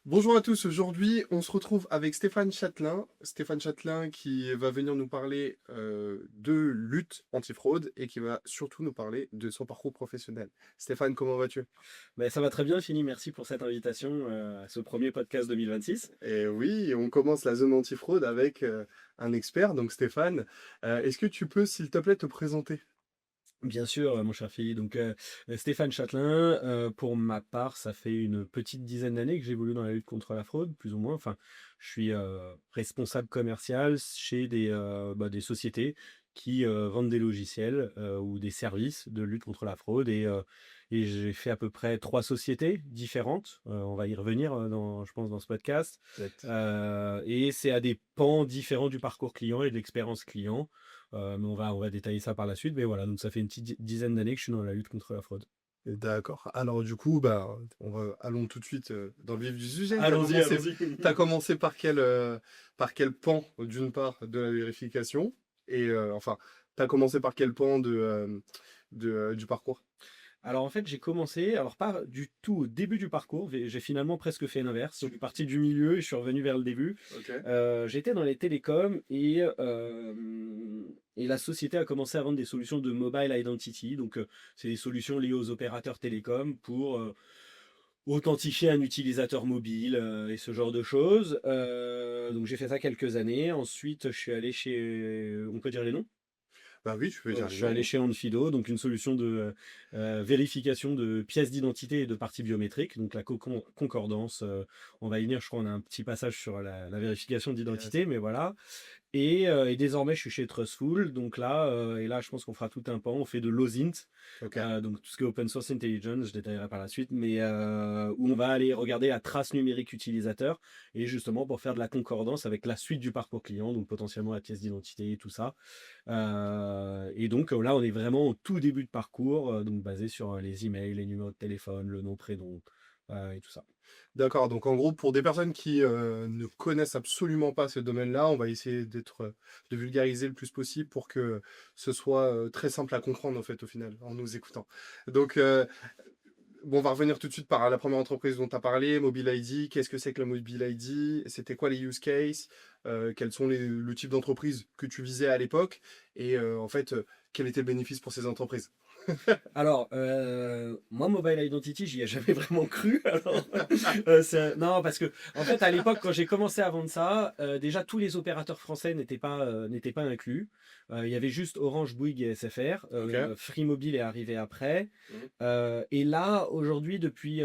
Bonjour à tous, aujourd'hui on se retrouve avec Stéphane Châtelain. Stéphane Châtelain qui va venir nous parler de lutte antifraude et qui va surtout nous parler de son parcours professionnel. Stéphane, comment vas-tu? Ben, ça va très bien, Fini. Merci pour cette invitation à ce premier podcast 2026. Et oui, on commence la zone antifraude avec un expert, donc Stéphane. Est-ce que tu peux, s'il te plaît, te présenter? Bien sûr, mon cher Philippe. Stéphane Châtelain, pour ma part, ça fait une petite dizaine d'années que j'évolue dans la lutte contre la fraude, plus ou moins. Enfin, je suis responsable commercial chez des sociétés qui vendent des logiciels ou des services de lutte contre la fraude. Et j'ai fait à peu près 3 sociétés différentes. On va y revenir, je pense, dans ce podcast. Exact. Et c'est à des pans différents du parcours client et de l'expérience client. Mais on va détailler ça par la suite. Mais voilà, donc ça fait une petite dizaine d'années que je suis dans la lutte contre la fraude. D'accord. Alors du coup, allons tout de suite dans le vif du sujet. Allons-y, allons-y. T'as commencé par quel pan, d'une part, de la vérification, et t'as commencé par quel pan du parcours? Alors en fait, j'ai commencé, alors pas du tout au début du parcours, j'ai finalement presque fait l'inverse. Je suis parti du milieu et je suis revenu vers le début. Ok. J'étais dans les télécoms et la société a commencé à vendre des solutions de mobile identity. C'est des solutions liées aux opérateurs télécoms pour authentifier un utilisateur mobile et ce genre de choses. Donc j'ai fait ça quelques années. Ensuite, je suis allé chez, on peut dire les noms? Bah oui, tu peux dire Je les suis allé noms. chez Onfido, donc une solution de vérification de pièces d'identité et de parties biométriques. Donc la concordance, on va y venir, je crois, on a un petit passage sur la vérification Yes. d'identité, mais voilà. Et désormais, je suis chez Trustful. Donc là, je pense qu'on fera tout un pan. On fait de l'OSINT, Ok. donc tout ce qui est Open Source Intelligence, je détaillerai par la suite, mais où on va aller regarder la trace numérique utilisateur et justement pour faire de la concordance avec la suite du parcours client, donc potentiellement la pièce d'identité et tout ça. Là, on est vraiment au tout début de parcours, donc basé sur les emails, les numéros de téléphone, le nom, prénom et tout ça. D'accord. Donc en gros, pour des personnes qui ne connaissent absolument pas ce domaine-là, on va essayer de vulgariser le plus possible pour que ce soit très simple à comprendre en fait au final, en nous écoutant. Donc bon, on va revenir tout de suite par la première entreprise dont tu as parlé, Mobile ID. Qu'est-ce que c'est que la Mobile ID? C'était quoi les use cases? Quels sont le type d'entreprise que tu visais à l'époque? Et quel était le bénéfice pour ces entreprises? Alors, moi, Mobile Identity, j'y ai jamais vraiment cru. Non, parce que, en fait, à l'époque, quand j'ai commencé à vendre ça, déjà, tous les opérateurs français n'étaient pas inclus. Il y avait juste Orange, Bouygues et SFR. Ok. Free Mobile est arrivé après. Mhm. Et là, aujourd'hui, depuis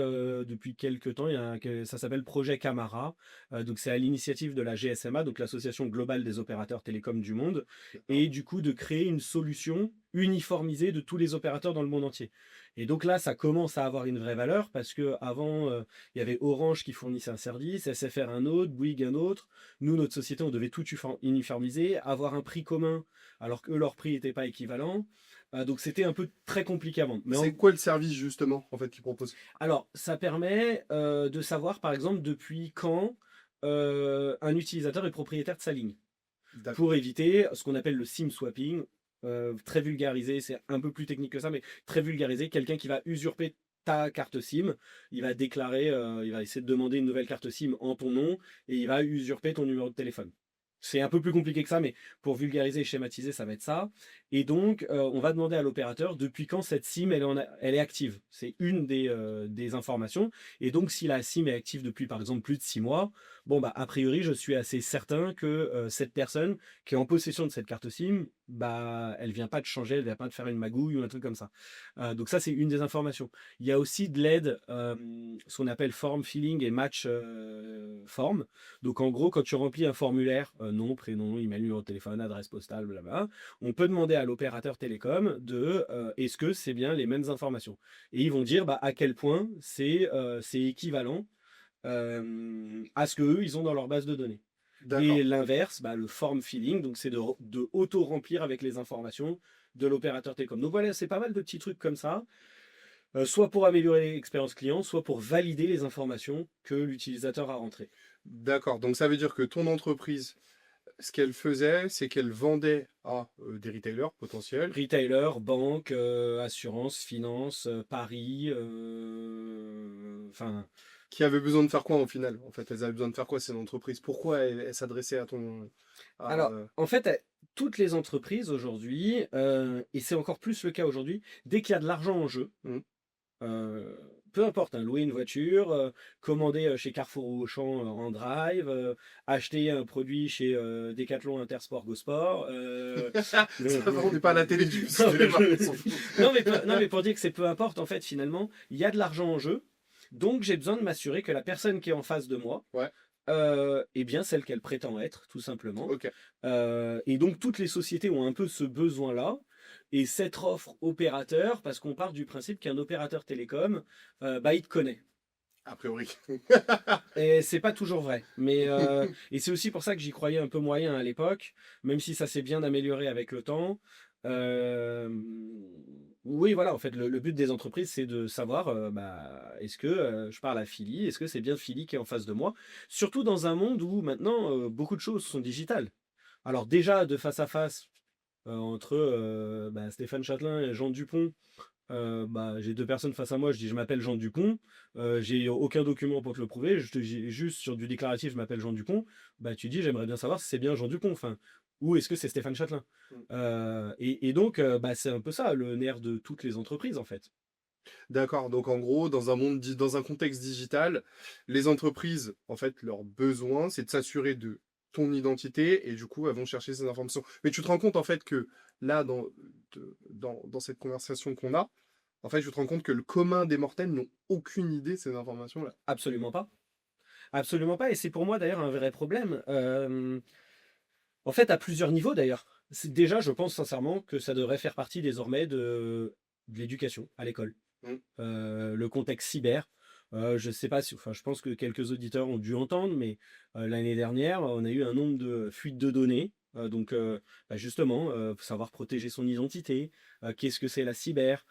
quelques temps, il y a ça s'appelle Projet Camara. Donc, c'est à l'initiative de la GSMA, donc l'Association globale des opérateurs télécoms du monde, D'accord. et du coup, de créer une solution uniformisée de tous les opérateurs dans le monde entier. Et donc là, ça commence à avoir une vraie valeur parce que avant, il y avait Orange qui fournissait un service, SFR un autre, Bouygues un autre. Nous, notre société, on devait tout uniformiser, avoir un prix commun alors que leur prix n'était pas équivalent. Donc c'était un peu très compliqué à vendre. C'est quoi le service justement en fait qu'ils proposent? Alors, ça permet de savoir, par exemple, depuis quand un utilisateur est propriétaire de sa ligne, D'accord. pour éviter ce qu'on appelle le SIM swapping. Très vulgarisé, c'est un peu plus technique que ça, mais très vulgarisé, quelqu'un qui va usurper ta carte SIM, il va déclarer, il va essayer de demander une nouvelle carte SIM en ton nom et il va usurper ton numéro de téléphone. C'est un peu plus compliqué que ça, mais pour vulgariser et schématiser, ça va être ça. Et donc, on va demander à l'opérateur depuis quand cette SIM elle est active. C'est une des informations. Et donc, si la SIM est active depuis, par exemple, plus de 6 mois, bon, bah, a priori, je suis assez certain que cette personne qui est en possession de cette carte SIM, bah, elle vient pas de changer, elle vient pas de faire une magouille ou un truc comme ça. Donc ça, c'est une des informations. Il y a aussi de l'aide, ce qu'on appelle form filling et match form. Donc en gros, quand tu remplis un formulaire, nom, prénom, email, numéro de téléphone, adresse postale, blablabla, on peut demander à l'opérateur télécom de est-ce que c'est bien les mêmes informations. Et ils vont dire bah, à quel point c'est équivalent à ce qu'eux, ils ont dans leur base de données. Et D'accord. l'inverse, bah, le form filling, donc c'est de auto-remplir avec les informations de l'opérateur télécom. Donc voilà, c'est pas mal de petits trucs comme ça, soit pour améliorer l'expérience client, soit pour valider les informations que l'utilisateur a rentrées. D'accord. Donc ça veut dire que ton entreprise, ce qu'elle faisait, c'est qu'elle vendait à des retailers potentiels. Retailer, banque, assurance, finance, paris, enfin qui avaient besoin de faire quoi au final? En fait, elles avaient besoin de faire quoi ces entreprises? Pourquoi elles s'adressaient à, Alors, en fait, toutes les entreprises aujourd'hui, et c'est encore plus le cas aujourd'hui, dès qu'il y a de l'argent en jeu, Mmh. Heu, peu importe, hein, louer une voiture, commander, chez Carrefour ou Auchan, en drive, acheter un produit chez, Decathlon, Intersport, Go Sport, Ça va, on n'est pas à la télé du cinéma, on s'en fout. non, mais pour dire que c'est peu importe, en fait, finalement, il y a de l'argent en jeu, donc j'ai besoin de m'assurer que la personne qui est en face de moi, Ouais, est bien celle qu'elle prétend être, tout simplement. OK. Et donc toutes les sociétés ont un peu ce besoin-là et cette offre opérateur, parce qu'on part du principe qu'un opérateur télécom, bah, il te connaît. A priori. Et c'est pas toujours vrai. Mais, et c'est aussi pour ça que j'y croyais un peu moyen à l'époque, même si ça s'est bien amélioré avec le temps. Hem, oui, voilà, en fait, le but des entreprises, c'est de savoir, bah, est-ce que, je parle à Philly, est-ce que c'est bien Philly qui est en face de moi? Surtout dans un monde où maintenant, beaucoup de choses sont digitales. Alors déjà, de face à face, entre, bah, Stéphane Châtelain et Jean Dupont, bah, j'ai 2 personnes face à moi, je dis: «Je m'appelle Jean Dupont», j'ai aucun document pour te le prouver, je te dis juste sur du déclaratif: «Je m'appelle Jean Dupont», bah, tu dis: «J'aimerais bien savoir si c'est bien Jean Dupont», enfin, ou est-ce que c'est Stéphane Châtelain? Mmh. Et donc, bah, c'est un peu ça le nerf de toutes les entreprises, en fait. D'accord, donc en gros, dans un contexte digital, les entreprises, en fait, leur besoin, c'est de s'assurer de ton identité et du coup, elles vont chercher ces informations. Mais tu te rends compte, en fait, que là, dans cette conversation qu'on a, en fait, je te rends compte que le commun des mortels n'ont aucune idée de ces informations-là. Absolument pas. Absolument pas et c'est pour moi d'ailleurs un vrai problème, en fait à plusieurs niveaux d'ailleurs. C'est déjà je pense sincèrement que ça devrait faire partie désormais de l'éducation à l'école. Mm. Le contexte cyber, je sais pas si enfin je pense que quelques auditeurs ont dû entendre, mais, l'année dernière, on a eu un nombre de fuites de données, donc, bah, justement, savoir protéger son identité, qu'est-ce que c'est la cyber?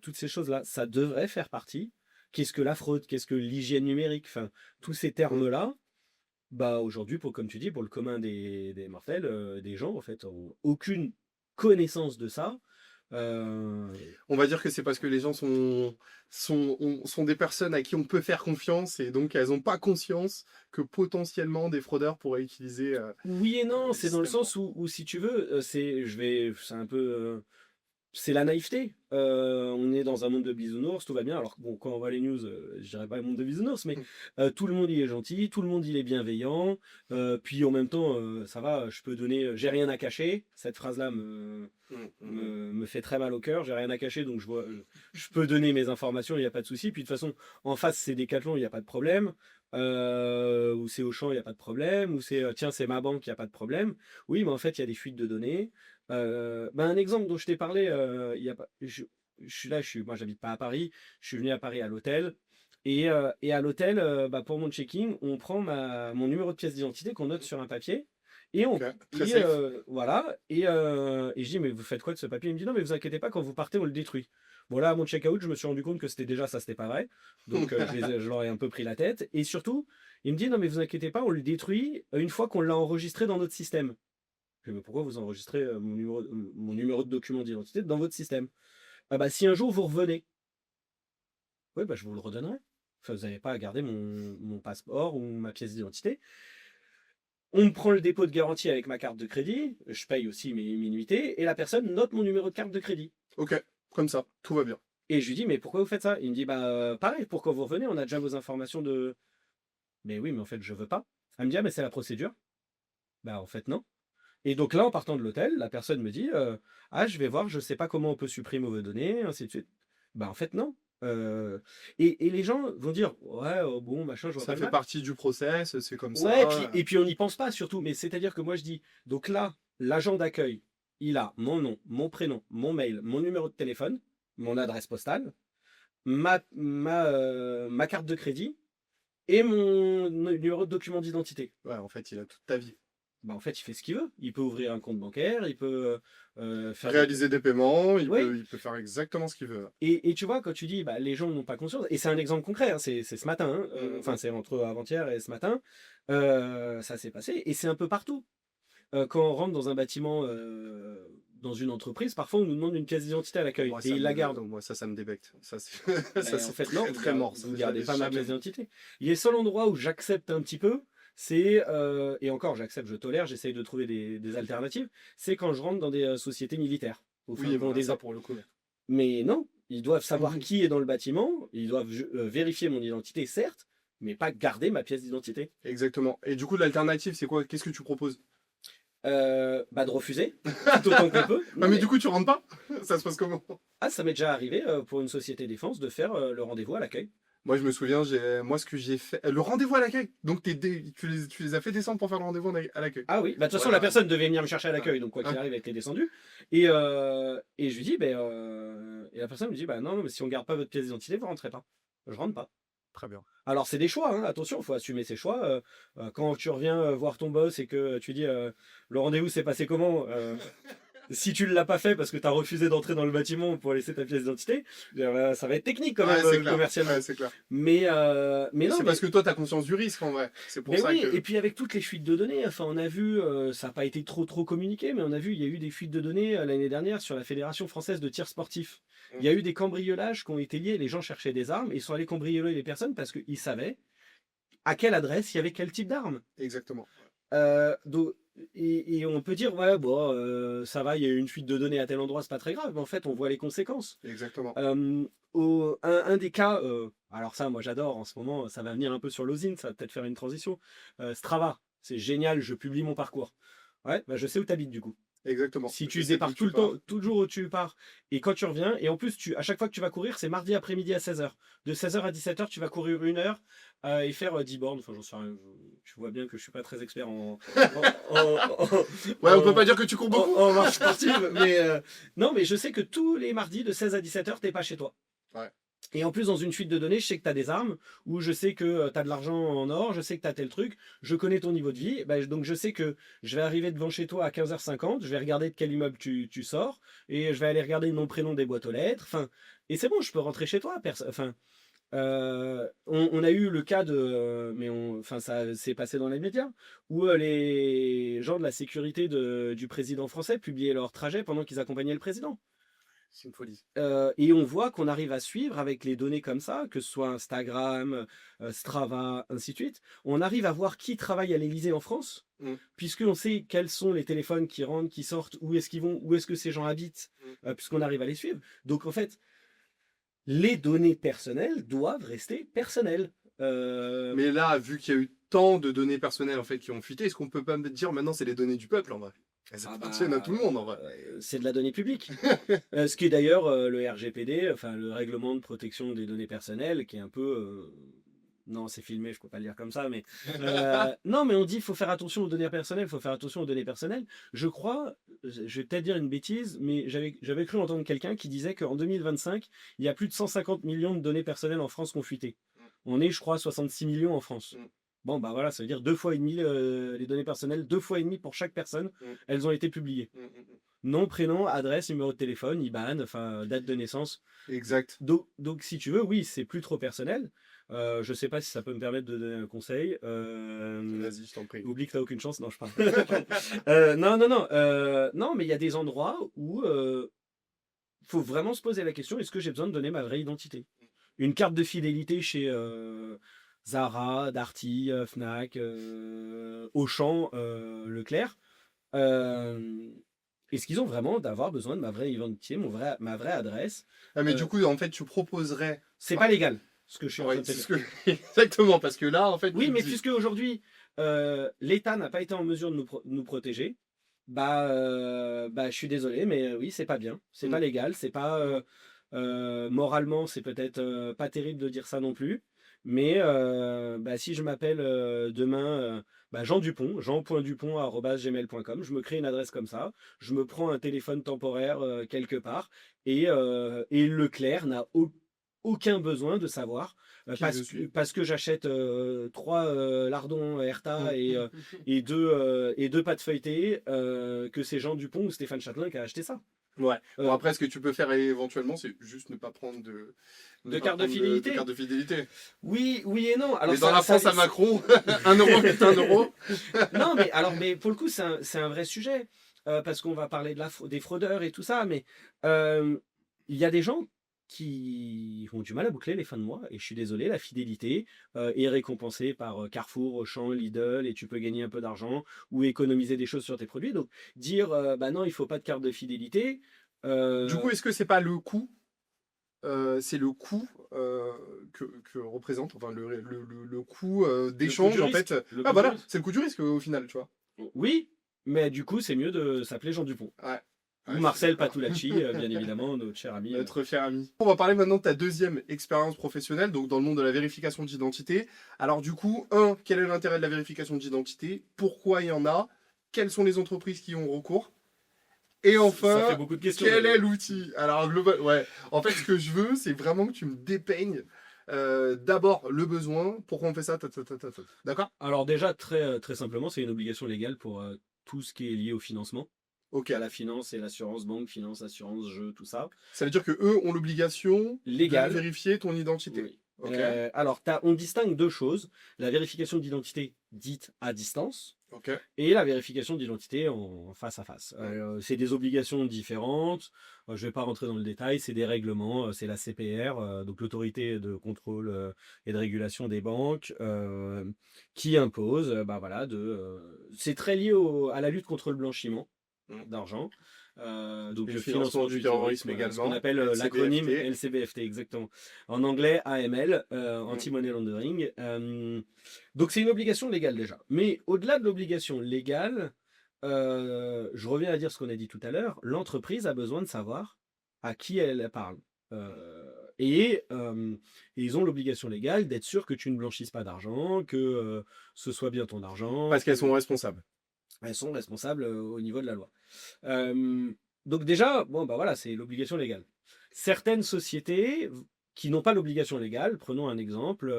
Toutes ces choses-là, ça devrait faire partie. Qu'est-ce que la fraude? Qu'est-ce que l'hygiène numérique? Enfin, tous ces Mm. termes-là, bah, aujourd'hui, pour comme tu dis, pour le commun des mortels, des gens, en fait, ont aucune connaissance de ça. On va dire que c'est parce que les gens sont des personnes à qui on peut faire confiance et donc elles n'ont pas conscience que potentiellement des fraudeurs pourraient utiliser Oui et non, le c'est dans le système, quoi. sens où si tu veux, c'est un peu, c'est la naïveté. On est dans un monde de bisounours, tout va bien. Alors bon, quand on voit les news, je dirais pas le monde de bisounours, mais, tout le monde il est gentil, tout le monde il est bienveillant, puis en même temps, ça va, je peux donner, j'ai rien à cacher. Cette phrase-là Mm, mm, mm. me fait très mal au cœur. J'ai rien à cacher, donc je peux donner mes informations, il y a pas de souci. Puis de toute façon, en face, c'est Decathlon, il y a pas de problème, ou c'est Auchan, il y a pas de problème, ou c'est, tiens, c'est ma banque, il y a pas de problème. Oui, mais en fait, il y a des fuites de données. Bah, un exemple dont je t'ai parlé, il y a pas je suis là, moi, j'habite pas à Paris, je suis venu à Paris à l'hôtel et à l'hôtel, bah, pour mon checking, on prend mon numéro de pièce d'identité qu'on note sur un papier et Ok, on très safe. voilà et je dis: «Mais vous faites quoi de ce papier?» Il me dit: «Non, mais vous inquiétez pas, quand vous partez, on le détruit». Bon là, à mon check-out, je me suis rendu compte que c'était déjà ça, c'était pas vrai. Donc je leur ai un peu pris la tête et surtout, il me dit: «Non, mais vous inquiétez pas, on le détruit, une fois qu'on l'a enregistré dans notre système». Je fais: «Mais pourquoi vous enregistrez, mon numéro de document d'identité dans votre système?» «Ah bah, si un jour vous revenez». «Oui, bah, je vous le redonnerai. Enfin, vous n'avez pas à garder mon passeport ou ma pièce d'identité». On me prend le dépôt de garantie avec ma carte de crédit, je paye aussi mes nuitées et la personne note mon numéro de carte de crédit. Ok, comme ça, tout va bien. Et je lui dis: «Mais pourquoi vous faites ça?» Il me dit: «Bah, pareil, pour quand vous revenez, on a déjà vos informations de». «Mais oui, mais en fait, je veux pas». Elle me dit: «Ah, mais c'est la procédure». Bah, en fait, non. Et donc là, en partant de l'hôtel, la personne me dit, «Ah, je vais voir, je sais pas comment on peut supprimer vos données», ainsi de suite. Bah, en fait, non. Et les gens vont dire: «Ouais, bon, machin, je vois pas Ça le fait mal». partie du process, c'est comme Ouais, ça. et puis on n'y pense pas surtout. Mais c'est-à-dire que moi, je dis: «Donc là, l'agent d'accueil, il a mon nom, mon prénom, mon mail, mon numéro de téléphone, mon adresse postale, ma carte de crédit et mon numéro de document d'identité». Ouais, en fait, il a toute ta vie. Bah, en fait, il fait ce qu'il veut. Il peut ouvrir un compte bancaire, il peut, faire des Réaliser des paiements, il oui, peut, il peut faire exactement ce qu'il veut. et tu vois, quand tu dis, bah, les gens n'ont pas conscience et c'est un exemple concret, hein, c'est ce matin, hein, Mm, enfin, mm, c'est entre avant-hier et ce matin, ça s'est passé et c'est un peu partout. quand on rentre dans un bâtiment, dans une entreprise, parfois on nous demande une pièce d'identité à l'accueil Moi, et ils la gardent. moi, ça me débecte. Ça, c'est ça, Ben, en c'est fait, non, très, très mort. Ça, vous je gardez l'avais pas ma jamais pièce fait. d'identité. Les seuls endroits où j'accepte un petit peu, c'est, et encore j'accepte, je tolère, j'essaye de trouver des alternatives, c'est quand je rentre dans des sociétés militaires, au fin Oui, fond voilà, des ça Alpes. pour le coup. Mais non, ils doivent savoir qui est dans le bâtiment, ils doivent vérifier mon identité, certes, mais pas garder ma pièce d'identité. Exactement. Et du coup, l'alternative, c'est quoi? Qu'est-ce que tu proposes? Bah de refuser, tout autant qu'on peut. Ah, Non, mais mais du coup, tu rentres pas? Ça se passe comment? ah, ça m'est déjà arrivé pour une société défense de faire le rendez-vous à l'accueil. Moi, je me souviens, moi, ce que j'ai fait. Le rendez-vous à l'accueil. Donc, tu les as fait descendre pour faire le rendez-vous à l'accueil. Ah oui, bah de toute façon, la Voilà. personne devait venir me chercher à l'accueil, donc quoi qu'il Hein. arrive, elle était descendue. Et je lui dis, et la personne me dit, bah non, mais si on garde pas votre pièce d'identité, vous rentrez pas. Je rentre pas. Très bien. Alors c'est des choix, hein, attention, il faut assumer ses choix. Quand tu reviens voir ton boss et que tu dis, le rendez-vous s'est passé comment si tu ne l'as pas fait parce que tu as refusé d'entrer dans le bâtiment pour laisser ta pièce d'identité, ça va être technique quand même Ouais, c'est clair. commercialement. Ouais, c'est clair. Mais non, C'est parce que toi, tu as conscience du risque, en vrai. C'est pour mais ça oui, que. et puis avec toutes les fuites de données, enfin on a vu, ça n'a pas été trop communiqué, mais on a vu, il y a eu des fuites de données l'année dernière sur la Fédération française de tir sportif. Il y a eu des cambriolages qui ont été liés, les gens cherchaient des armes et ils sont allés cambrioler les personnes parce qu'ils savaient à quelle adresse il y avait quel type d'arme. Exactement. Donc, et on peut dire, ouais, bon, ça va, il y a eu une fuite de données à tel endroit, c'est pas très grave, mais en fait, on voit les conséquences. Exactement. Un des cas, alors ça, moi j'adore en ce moment, ça va venir un peu sur l'osine, ça va peut-être faire une transition. Strava, c'est génial, je publie mon parcours. Ouais, bah, je sais où tu habites du coup. Exactement. Si Je tu sais départs d'où tout tu le temps, pars. toujours où tu pars, et quand tu reviens, et en plus, à chaque fois que tu vas courir, c'est mardi après-midi à 16h. De 16h à 17h, tu vas courir 1 heure et faire 10 bornes. Enfin, j'en sais rien. Tu vois bien que je suis pas très expert Ouais, on peut en- pas dire que tu cours beaucoup. en marche sportive, mais non, mais je sais que tous les mardis de 16 à 17h, t'es pas chez toi. Ouais. Et en plus, dans une fuite de données, je sais que tu as des armes, ou je sais que tu as de l'argent en or, je sais que tu as tel truc, je connais ton niveau de vie, donc je sais que je vais arriver devant chez toi à 15h50, je vais regarder de quel immeuble tu sors, et je vais aller regarder le nom, prénom des boîtes aux lettres, enfin, et c'est bon, je peux rentrer chez toi. Enfin, on a eu le cas enfin, ça s'est passé dans les médias, où les gens de la sécurité du président français publiaient leur trajet pendant qu'ils accompagnaient le président. C'est une folie. Et on voit qu'on arrive à suivre avec les données comme ça, que ce soit Instagram, Strava, ainsi de suite. On arrive à voir qui travaille à l'Élysée en France, Mm. puisqu'on sait quels sont les téléphones qui rentrent, qui sortent, où est-ce qu'ils vont, où est-ce que ces gens habitent, puisqu'on arrive à les suivre. Donc en fait, les données personnelles doivent rester personnelles. Mais là, vu qu'il y a eu tant de données personnelles en fait qui ont fuité, est-ce qu'on peut pas me dire maintenant c'est les données du peuple en vrai? Elles Ah appartiennent à tout le monde en vrai. c'est de la donnée publique. Ce qui est d'ailleurs le RGPD, enfin le règlement de protection des données personnelles, qui est un peu... non, c'est filmé, je ne peux pas le dire comme ça, mais... non, mais on dit qu'il faut faire attention aux données personnelles, il faut faire attention aux données personnelles. Je crois, je vais peut-être dire une bêtise, mais j'avais cru entendre quelqu'un qui disait qu'en 2025, il y a plus de 150 millions de données personnelles en France qui ont fuité. On est, je crois, 66 millions en France. Bon, bah voilà, ça veut dire 2,5 fois les données personnelles, 2,5 fois pour chaque personne, elles ont été publiées. Nom, prénom, adresse, numéro de téléphone, IBAN, enfin, date de naissance. Exact. Donc si tu veux, oui, c'est plus trop personnel. Je sais pas si ça peut me permettre de donner un conseil. Vas-y, je t'en prie. Oublie que t'as aucune chance. Non, je parle. Non, non, mais il y a des endroits où faut vraiment se poser la question, est-ce que j'ai besoin de donner ma vraie identité? Une carte de fidélité chez Zara, Darty, Fnac, Auchan, Leclerc. Est-ce qu'ils ont vraiment d'avoir besoin de ma vraie identité, ma vraie adresse? Ah, mais du coup, en fait, tu proposerais. C'est pas légal, ce que je suis en train Ouais, de te c'est dire. Exactement, parce que là, en fait. Oui, tu mais dis- puisque aujourd'hui, l'État n'a pas été en mesure de nous protéger, bah, je suis désolé, mais oui, c'est pas bien. C'est pas légal, c'est pas. Moralement, c'est peut-être pas terrible de dire ça non plus. Mais bah, si je m'appelle demain bah, Jean Dupont, jean.dupont@gmail.com, je me crée une adresse comme ça, je me prends un téléphone temporaire quelque part, et Leclerc n'a aucun besoin de savoir Qui je suis. parce que j'achète 3 lardons Herta Mm. et deux pâtes feuilletées que c'est Jean Dupont ou Stéphane Châtelain qui a acheté ça. Ouais. Bon, Euh, après, ce que tu peux faire éventuellement, c'est juste ne pas prendre ne de pas carte de prendre de fidélité. carte de fidélité. Oui, oui et non. Alors Mais dans la France à Macron, 1 euro est 1 euro. non, mais pour le coup, c'est un vrai sujet. Parce qu'on va parler de des fraudeurs et tout ça, mais euh, il y a des gens qui ont du mal à boucler les fins de mois, et je suis désolé, la fidélité est récompensée par Carrefour, Auchan, Lidl, et tu peux gagner un peu d'argent ou économiser des choses sur tes produits. Donc dire, bah non, il faut pas de carte de fidélité. Du euh, coup, est-ce que c'est pas le coût c'est le coût que représente, enfin le coût le coût du d'échange en fait. risque. Le Ah coût du voilà, risque. c'est le coût du risque au final, tu vois. Oui, mais du coup, c'est mieux de s'appeler Jean Dupont. Ouais, Ou ouais, je suis Marcel d'accord. Patulacci, bien évidemment, notre cher ami. Notre cher ami. On va parler maintenant de ta deuxième expérience professionnelle, donc dans le monde de la vérification d'identité. Alors du coup, quel est l'intérêt de la vérification d'identité? Pourquoi il y en a? Quelles sont les entreprises qui y ont recours? Et Ça fait enfin, beaucoup de questions quel déjà. est l'outil? Alors, global, ouais. En fait, ce que je veux, c'est vraiment que tu me dépeignes d'abord le besoin, pourquoi on fait ça, d'accord? Alors déjà, très simplement, c'est une obligation légale pour tout ce qui est lié au financement. Ok. À la finance et l'assurance, banque, finance, assurance, jeu, tout ça. Ça veut dire que eux ont l'obligation de Légal, vérifier ton identité. oui. Ok. Alors, on distingue deux choses. La vérification d'identité dite à distance Ok. et la vérification d'identité en face à face. Mm. C'est des obligations différentes. Je ne vais pas rentrer dans le détail. C'est des règlements. C'est la CPR, donc l'autorité de contrôle et de régulation des banques, qui impose. Bah voilà, c'est très lié à la lutte contre le blanchiment Mm. d'argent. Et Donc le financement financement du du terrorisme terrorisme, ce qu'on également, appelle l'acronyme LCBFT. LCBFT, exactement. En anglais, AML, Mm. Anti-Money Laundering. Donc c'est une obligation légale déjà. Mais au-delà de l'obligation légale, je reviens à dire ce qu'on a dit tout à l'heure, l'entreprise a besoin de savoir à qui elle parle. Euh, et, euh, et ils ont l'obligation légale d'être sûr que tu ne blanchisses pas d'argent, que ce soit bien ton argent, Parce qu'elles que sont responsables. elles sont responsables au niveau de la loi. Euh, donc déjà, bon bah voilà, c'est l'obligation légale. Certaines sociétés qui n'ont pas l'obligation légale, prenons un exemple,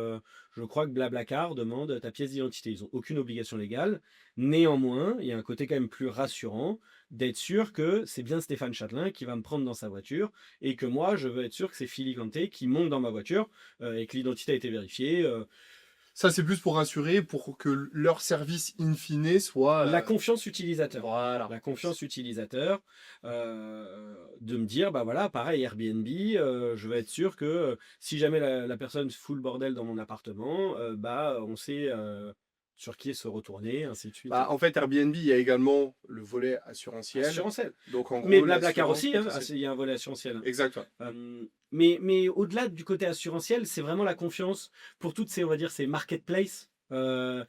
je crois que Blablacar demande ta pièce d'identité. Ils n'ont aucune obligation légale. Néanmoins, il y a un côté quand même plus rassurant d'être sûr que c'est bien Stéphane Châtelain qui va me prendre dans sa voiture et que moi, je veux être sûr que c'est Philippe Ganté qui monte dans ma voiture et que l'identité a été vérifiée. Ça, c'est plus pour rassurer, pour que leur service in fine soit. La confiance utilisateur. Voilà. La confiance utilisateur, de me dire, bah voilà, pareil, Airbnb, je vais être sûr que si jamais la personne fout le bordel dans mon appartement, bah on sait sur qui se retourner, ainsi de suite. Bah, en fait, Airbnb, il y a également le volet assurantiel. Assurantiel. Donc, en Mais gros, Blablacar l'assurance aussi, quand hein, tu sais. il y a un volet assurantiel. Exact. Ouais. Mais au-delà du côté assurantiel, c'est vraiment la confiance pour toutes ces, on va dire, ces marketplaces. Le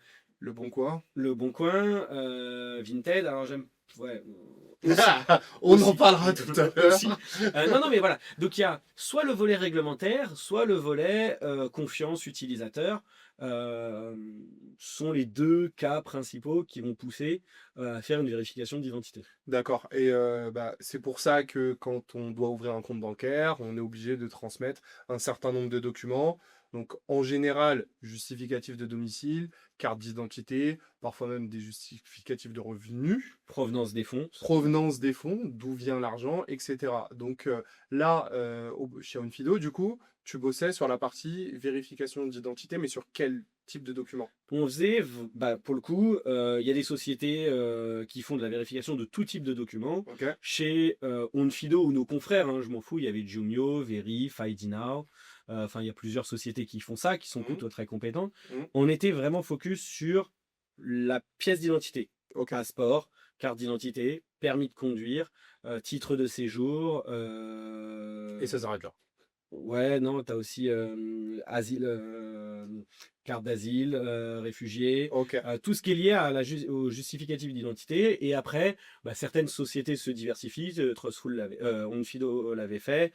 bon coin. Le Bon Coin, Vinted, alors j'aime. Ouais, aussi. On en Aussi. parlera tout à l'heure. Aussi. Non, non, mais voilà. Donc il y a soit le volet réglementaire, soit le volet confiance utilisateur. Euh, sont les deux cas principaux qui vont pousser à faire une vérification d'identité. D'accord. Et bah, c'est pour ça que quand on doit ouvrir un compte bancaire, on est obligé de transmettre un certain nombre de documents. Donc, en général, justificatif de domicile, carte d'identité, parfois même des justificatifs de revenus, Provenance des fonds. provenance des fonds, d'où vient l'argent, etc. Donc là, chez Onfido, du coup, tu bossais sur la partie vérification d'identité, mais sur quel type de document? On faisait, bah, pour le coup, il y a des sociétés qui font de la vérification de tout type de documents. Ok. Chez Onfido ou nos confrères, hein, je m'en fous, il y avait Jumio, Verif, ID Now. Enfin, il y a plusieurs sociétés qui font ça, qui sont Mhm. plutôt très compétentes. Mhm. On était vraiment focus sur la pièce d'identité. Ok. Passeport, carte d'identité, permis de conduire, titre de séjour. Et ça s'arrête là. Ouais, non, tu as aussi asile, carte d'asile, réfugié, Ok. tout ce qui est lié à au justificatif d'identité. Et après, bah, certaines sociétés se diversifient. Trustful Onfido l'avait fait,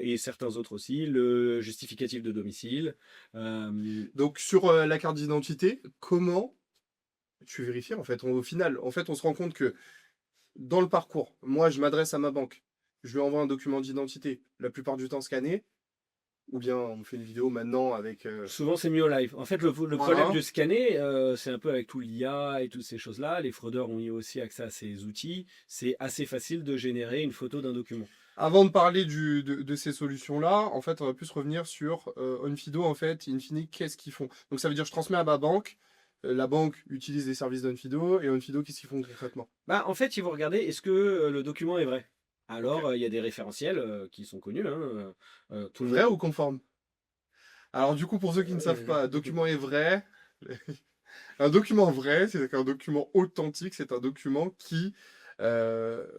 et certains autres aussi. Le justificatif de domicile. Donc sur la carte d'identité, comment tu vérifies en fait? Au final, en fait, on se rend compte que dans le parcours, moi, je m'adresse à ma banque, je lui envoie un document d'identité, la plupart du temps scanné. Ou bien on fait une vidéo maintenant avec... Souvent, c'est mieux au live. En fait, le problème Voilà. de scanner, c'est un peu avec tout l'IA et toutes ces choses-là. Les fraudeurs ont eu aussi accès à ces outils. C'est assez facile de générer une photo d'un document. Avant de parler de ces solutions-là, en fait, on va plus revenir sur Onfido, en fait, in fine, qu'est-ce qu'ils font? Donc ça veut dire je transmets à ma banque, la banque utilise les services d'Onfido, et Onfido, qu'est-ce qu'ils font concrètement? Bah, en fait, ils vont regarder est-ce que le document est vrai. Ok. Alors, il y a des référentiels qui sont connus, hein, tout le Vrai monde. ou conforme? Alors du coup, pour ceux qui ne savent pas, document est vrai. Un document vrai, c'est un document authentique, c'est un document qui...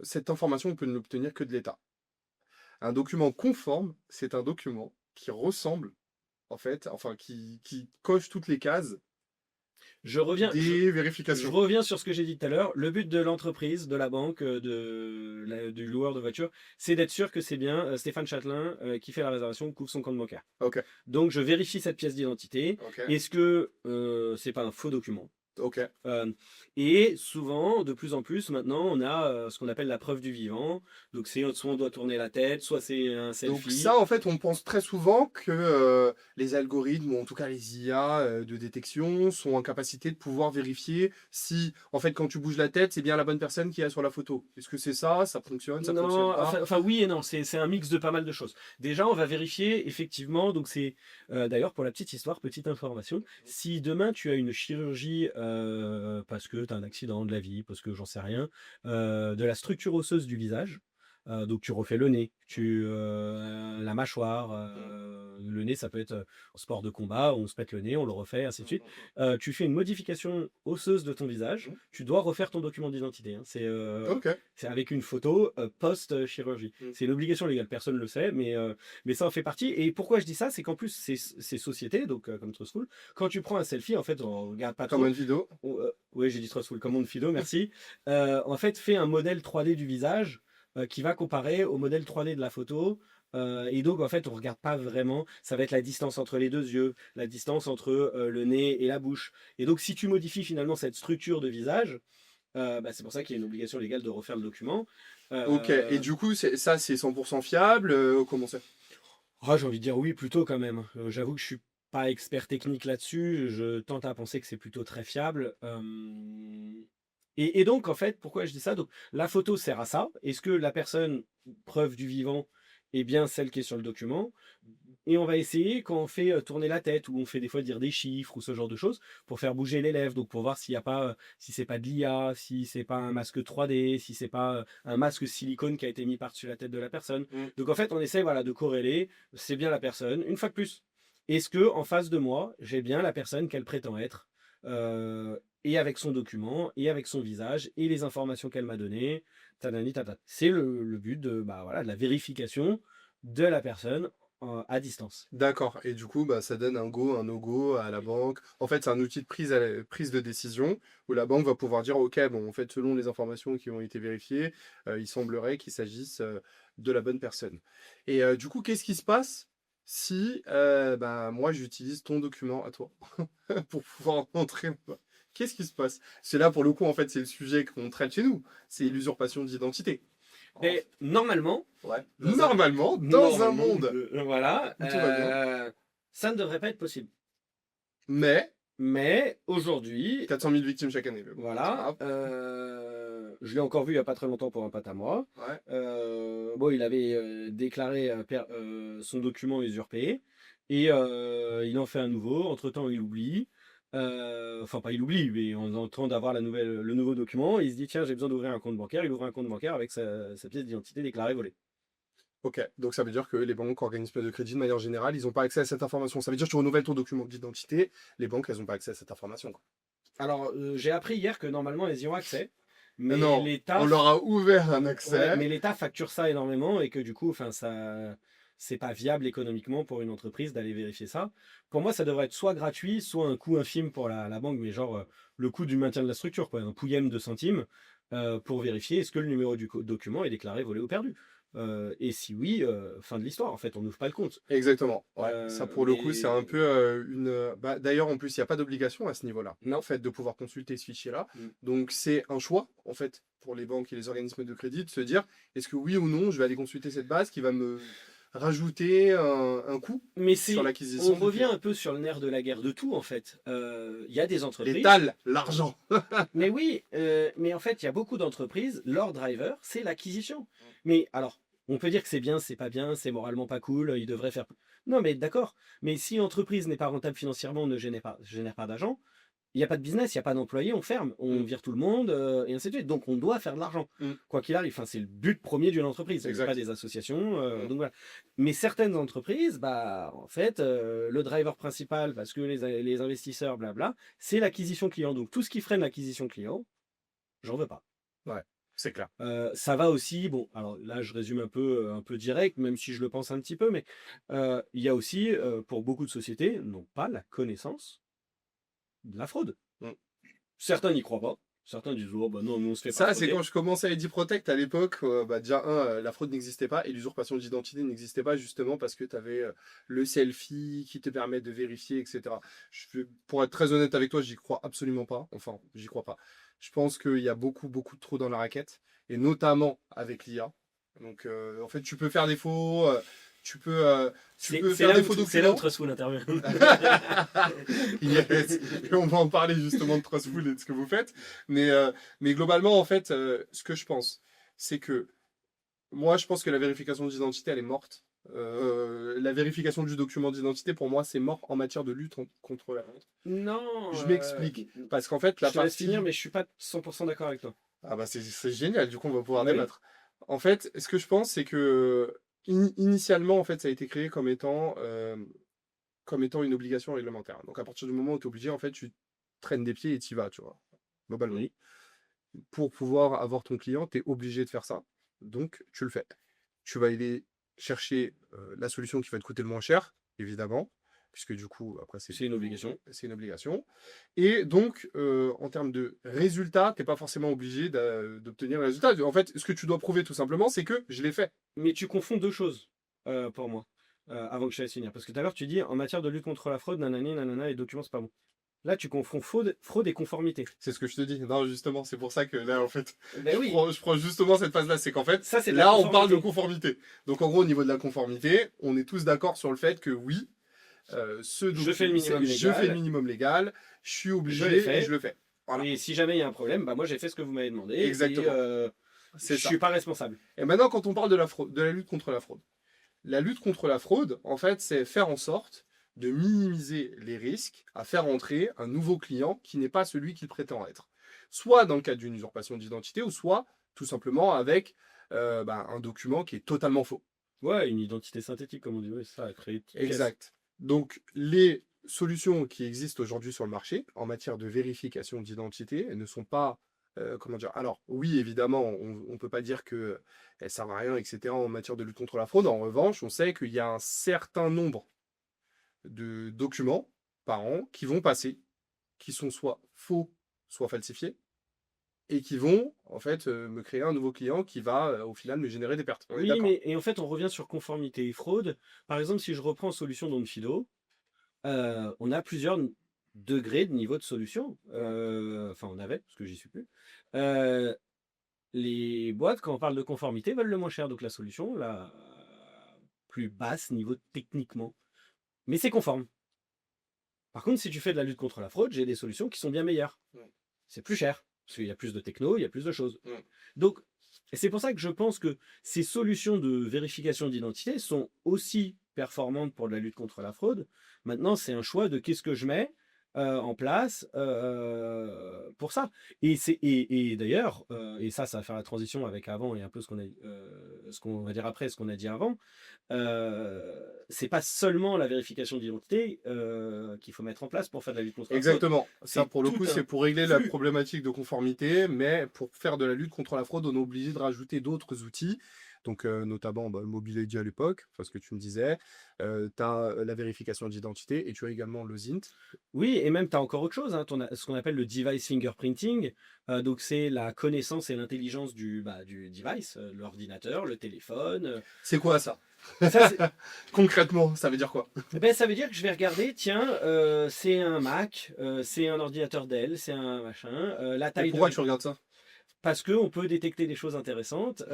cette information, on peut ne l'obtenir que de l'État. Un document conforme, c'est un document qui ressemble, en fait, enfin, qui coche toutes les cases Je reviens, des je vérifications. reviens sur ce que j'ai dit tout à l'heure. Le but de l'entreprise, de la banque, du loueur de voiture, c'est d'être sûr que c'est bien Stéphane Châtelain qui fait la réservation, couvre son compte bancaire. Ok, Donc, je vérifie cette pièce d'identité. ok, Est-ce que c'est pas un faux document? ok. Euh, et souvent, de plus en plus, maintenant, on a ce qu'on appelle la preuve du vivant. Donc, c'est soit on doit tourner la tête, soit c'est un Donc selfie. ça, en fait, on pense très souvent que les algorithmes, ou en tout cas les IA de détection, sont en capacité de pouvoir vérifier si, en fait, quand tu bouges la tête, c'est bien la bonne personne qui est sur la photo. Est-ce que c'est ça? Ça fonctionne Non, pas? enfin oui et non, c'est un mix de pas mal de choses. Déjà, on va vérifier effectivement, donc c'est d'ailleurs pour la petite histoire, petite information, si demain tu as une chirurgie parce que tu as un accident de la vie, parce que j'en sais rien, de la structure osseuse du visage, donc tu refais le nez, la mâchoire, le nez ça peut être en sport de combat, on se pète le nez, on le refait, ainsi de suite. Tu fais une modification osseuse de ton visage, tu dois refaire ton document d'identité, hein. Ok. C'est avec une photo post-chirurgie. Mm. C'est une obligation légale, personne ne le sait, mais ça en fait partie. Et pourquoi je dis ça, c'est qu'en plus, ces sociétés, donc comme Trustful, quand tu prends un selfie, en fait, on regarde pas Comme trop. une vidéo. Oui, j'ai dit Trustful, comme Onfido, merci. En fait, fait un modèle 3D du visage qui va comparer au modèle 3D de la photo. Et donc, en fait, on regarde pas vraiment. Ça va être la distance entre les deux yeux, la distance entre le nez et la bouche. Et donc, si tu modifies finalement cette structure de visage, bah, c'est pour ça qu'il y a une obligation légale de refaire le document. Ok. Et Euh, du coup, ça, c'est 100% fiable. Comment c'est? j'ai envie de dire oui, plutôt quand même. J'avoue que je suis pas expert technique là-dessus. Je tente à penser que c'est plutôt très fiable. Et donc, en fait, pourquoi je dis ça? Donc, la photo sert à ça. Est-ce que la personne, preuve du vivant, est bien celle qui est sur le document? Et on va essayer, quand on fait tourner la tête, ou on fait des fois dire des chiffres, ou ce genre de choses, pour faire bouger les lèvres, donc pour voir s'il y a pas, si c'est pas de l'IA, si c'est pas un masque 3D, si c'est pas un masque silicone qui a été mis par-dessus la tête de la personne. Mm. Donc en fait, on essaie voilà, de corréler, c'est bien la personne. Une fois de plus, est-ce que en face de moi, j'ai bien la personne qu'elle prétend être, et avec son document, et avec son visage, et les informations qu'elle m'a données, tadani, tata. C'est le but de, bah, voilà, de la vérification de la personne à distance. D'accord. Et du coup, bah, ça donne un go, un no-go à la banque. En fait, c'est un outil de prise de décision où la banque va pouvoir dire, OK, bon, en fait, selon les informations qui ont été vérifiées, il semblerait qu'il s'agisse de la bonne personne. Et du coup, qu'est-ce qui se passe si bah, moi, j'utilise ton document à toi pour pouvoir entrer? Qu'est-ce qui se passe? C'est là, pour le coup, en fait, c'est le sujet qu'on traite chez nous. C'est l'usurpation d'identité. En- Et normalement, Ouais. dans un, Normalement, dans un normalement, monde voilà, où tout va bien, ça ne devrait pas être possible. mais Mais aujourd'hui, 400 000 victimes chaque année. Mais bon, c'est pas voilà, grave. je l'ai encore vu il n'y a pas très longtemps pour un pote à moi. Ouais. Bon, il avait déclaré son document usurpé et il en fait un nouveau. Entre-temps, il oublie. Enfin, pas il oublie, mais on est en train d'avoir le nouveau document. Il se dit, tiens, j'ai besoin d'ouvrir un compte bancaire. Il ouvre un compte bancaire avec sa pièce d'identité déclarée volée. Ok. Donc ça veut dire que les banques, organismes de crédit, de manière générale, ils n'ont pas accès à cette information. Ça veut dire que tu renouvelles ton document d'identité, les banques, elles n'ont pas accès à cette information, quoi. Alors, j'ai appris hier que normalement, elles y ont accès, mais Non, l'État on leur a ouvert un ouais, accès. mais l'État facture ça énormément et que du coup, enfin, ça, c'est pas viable économiquement pour une entreprise d'aller vérifier ça. Pour moi, ça devrait être soit gratuit, soit un coût infime pour la banque, mais genre le coût du maintien de la structure, quoi, un pouillème de centimes pour vérifier est-ce que le numéro du document est déclaré volé ou perdu. Et si oui, fin de l'histoire, en fait, on n'ouvre pas le compte. Exactement. Ouais. Ça, pour le coup, c'est un Mais peu une. Bah, d'ailleurs, en plus, il n'y a pas d'obligation à ce niveau-là, en non. fait, de pouvoir consulter ce fichier-là. Mm. Donc, c'est un choix, en fait, pour les banques et les organismes de crédit, de se dire, est-ce que oui ou non, je vais aller consulter cette base qui va me rajouter un coût Mais sur on l'acquisition du revient client. un peu sur le nerf de la guerre de tout, en fait. Il y a des entreprises. L'étal, l'argent. Mais oui, mais en fait, il y a beaucoup d'entreprises, leur driver, c'est l'acquisition. Mais alors, on peut dire que c'est pas bien, c'est moralement pas cool, ils devraient faire. Non, mais d'accord. Mais si l'entreprise n'est pas rentable financièrement, ne génère pas d'argent, il n'y a pas de business, il n'y a pas d'employés, on ferme, on Mm. vire tout le monde, et ainsi de suite. Donc on doit faire de l'argent. Mm. Quoi qu'il arrive, enfin, c'est le but premier d'une entreprise, Exact. pas des associations. Mm. Donc voilà. Mais certaines entreprises, bah, en fait, le driver principal, parce que les investisseurs, blabla, c'est l'acquisition client. Donc tout ce qui freine l'acquisition client, j'en veux pas. Ouais, c'est clair. Ça va aussi, bon, alors là je résume un peu direct, même si je le pense un petit peu, mais il y a aussi, pour beaucoup de sociétés, n'ont pas la connaissance de la fraude. Mm. Certains n'y croient pas. Certains disent, oh bah non, nous on se fait pas Ça, c'est frauder. quand je commençais à ID Protect à l'époque, bah, déjà, la fraude n'existait pas et l'usurpation d'identité n'existait pas justement parce que tu avais le selfie qui te permet de vérifier, etc. Pour être très honnête avec toi, j'y crois absolument pas. Enfin, j'y crois pas. Je pense qu'il y a beaucoup, beaucoup de trous dans la raquette et notamment avec l'IA. Donc, en fait, tu peux faire des faux, tu peux, faire des faux C'est là où documents. Trustful intervient. Yes. Et on va en parler justement de Trustful et de ce que vous faites. Mais globalement, en fait, ce que je pense, c'est que moi, je pense que la vérification d'identité, elle est morte. La vérification du document d'identité, pour moi, c'est mort en matière de lutte contre la fraude. Non, Je m'explique. Parce qu'en fait, je la te laisse partie. finir, mais je suis pas 100% d'accord avec toi. Ah bah c'est génial, du coup, on va pouvoir Oui. débattre. En fait, ce que je pense, c'est que initialement, en fait, ça a été créé comme étant une obligation réglementaire. Donc à partir du moment où tu es obligé, en fait, tu traînes des pieds et tu y vas, tu vois, globalement. Oui. Pour pouvoir avoir ton client, tu es obligé de faire ça. Donc tu le fais. Tu vas aller chercher la solution qui va te coûter le moins cher, évidemment, puisque du coup, après, C'est une obligation. c'est une obligation. Et donc, en termes de résultats, tu n'es pas forcément obligé d'obtenir le résultat. En fait, ce que tu dois prouver tout simplement, c'est que je l'ai fait. Mais tu confonds deux choses pour moi, avant que je te laisse finir. Parce que tout à l'heure, tu dis en matière de lutte contre la fraude, nanani, nanana, les documents, c'est pas bon. Là, tu confonds fraude et conformité. C'est ce que je te dis. Non, justement, c'est pour ça que là, en fait, Ben oui, je prends justement cette phase-là. C'est qu'en fait, ça c'est de la là, on parle de conformité. conformité. Donc, en gros, au niveau de la conformité, on est tous d'accord sur le fait que oui, Je fais le minimum je fais le légal, minimum légal, je suis je l'ai obligé et fait. je le fais. Voilà, Et si jamais il y a un problème, bah moi j'ai fait ce que vous m'avez demandé. exactement. Et C'est je ça. suis pas responsable. Et maintenant, quand on parle de la fraude, de la lutte contre la fraude, la lutte contre la fraude, en fait, c'est faire en sorte de minimiser les risques à faire entrer un nouveau client qui n'est pas celui qu'il prétend être. Soit dans le cadre d'une usurpation d'identité, ou soit tout simplement avec un document qui est totalement faux. Ouais, une identité synthétique, comme on dit, ouais, ça a créé une petite pièce. Exact. Donc, les solutions qui existent aujourd'hui sur le marché en matière de vérification d'identité ne sont pas, comment dire, alors oui, évidemment, on ne peut pas dire qu'elles ne servent à rien, etc. en matière de lutte contre la fraude. En revanche, on sait qu'il y a un certain nombre de documents par an qui vont passer, qui sont soit faux, soit falsifiés, et qui vont, en fait, me créer un nouveau client qui va, au final, me générer des pertes. On est Oui, d'accord. mais et en fait, on revient sur conformité et fraude. Par exemple, si je reprends solution d'Onfido, on a plusieurs degrés de niveau de solution. Enfin, on avait, parce que j'y suis plus. Les boîtes, quand on parle de conformité, veulent le moins cher. Donc la solution, la plus basse niveau techniquement. Mais c'est conforme. Par contre, si tu fais de la lutte contre la fraude, j'ai des solutions qui sont bien meilleures. Ouais. C'est plus cher. Parce qu'il y a plus de techno, il y a plus de choses. Ouais. Donc, et c'est pour ça que je pense que ces solutions de vérification d'identité sont aussi performantes pour de la lutte contre la fraude. Maintenant, c'est un choix de qu'est-ce que je mets en place pour ça. Et d'ailleurs, et ça va faire la transition avec avant et un peu ce qu'on va dire après, ce qu'on a dit avant. C'est pas seulement la vérification d'identité qu'il faut mettre en place pour faire de la lutte contre la fraude. Exactement. Ça, C'est pour le tout coup, un c'est pour régler la flux. problématique de conformité, mais pour faire de la lutte contre la fraude, on est obligé de rajouter d'autres outils. Donc, notamment Mobile ID à l'époque, parce que tu me disais, tu as la vérification d'identité et tu as également le ZINT. Oui, et même tu as encore autre chose, hein, ce qu'on appelle le device fingerprinting. Donc c'est la connaissance et l'intelligence du device, l'ordinateur, le téléphone. C'est quoi ça? Ça, Concrètement, ça veut dire quoi? ben, ça veut dire que je vais regarder, tiens, c'est un Mac, c'est un ordinateur Dell, c'est un machin, la Et taille pourquoi de... tu regardes ça? parce qu'on peut détecter des choses intéressantes.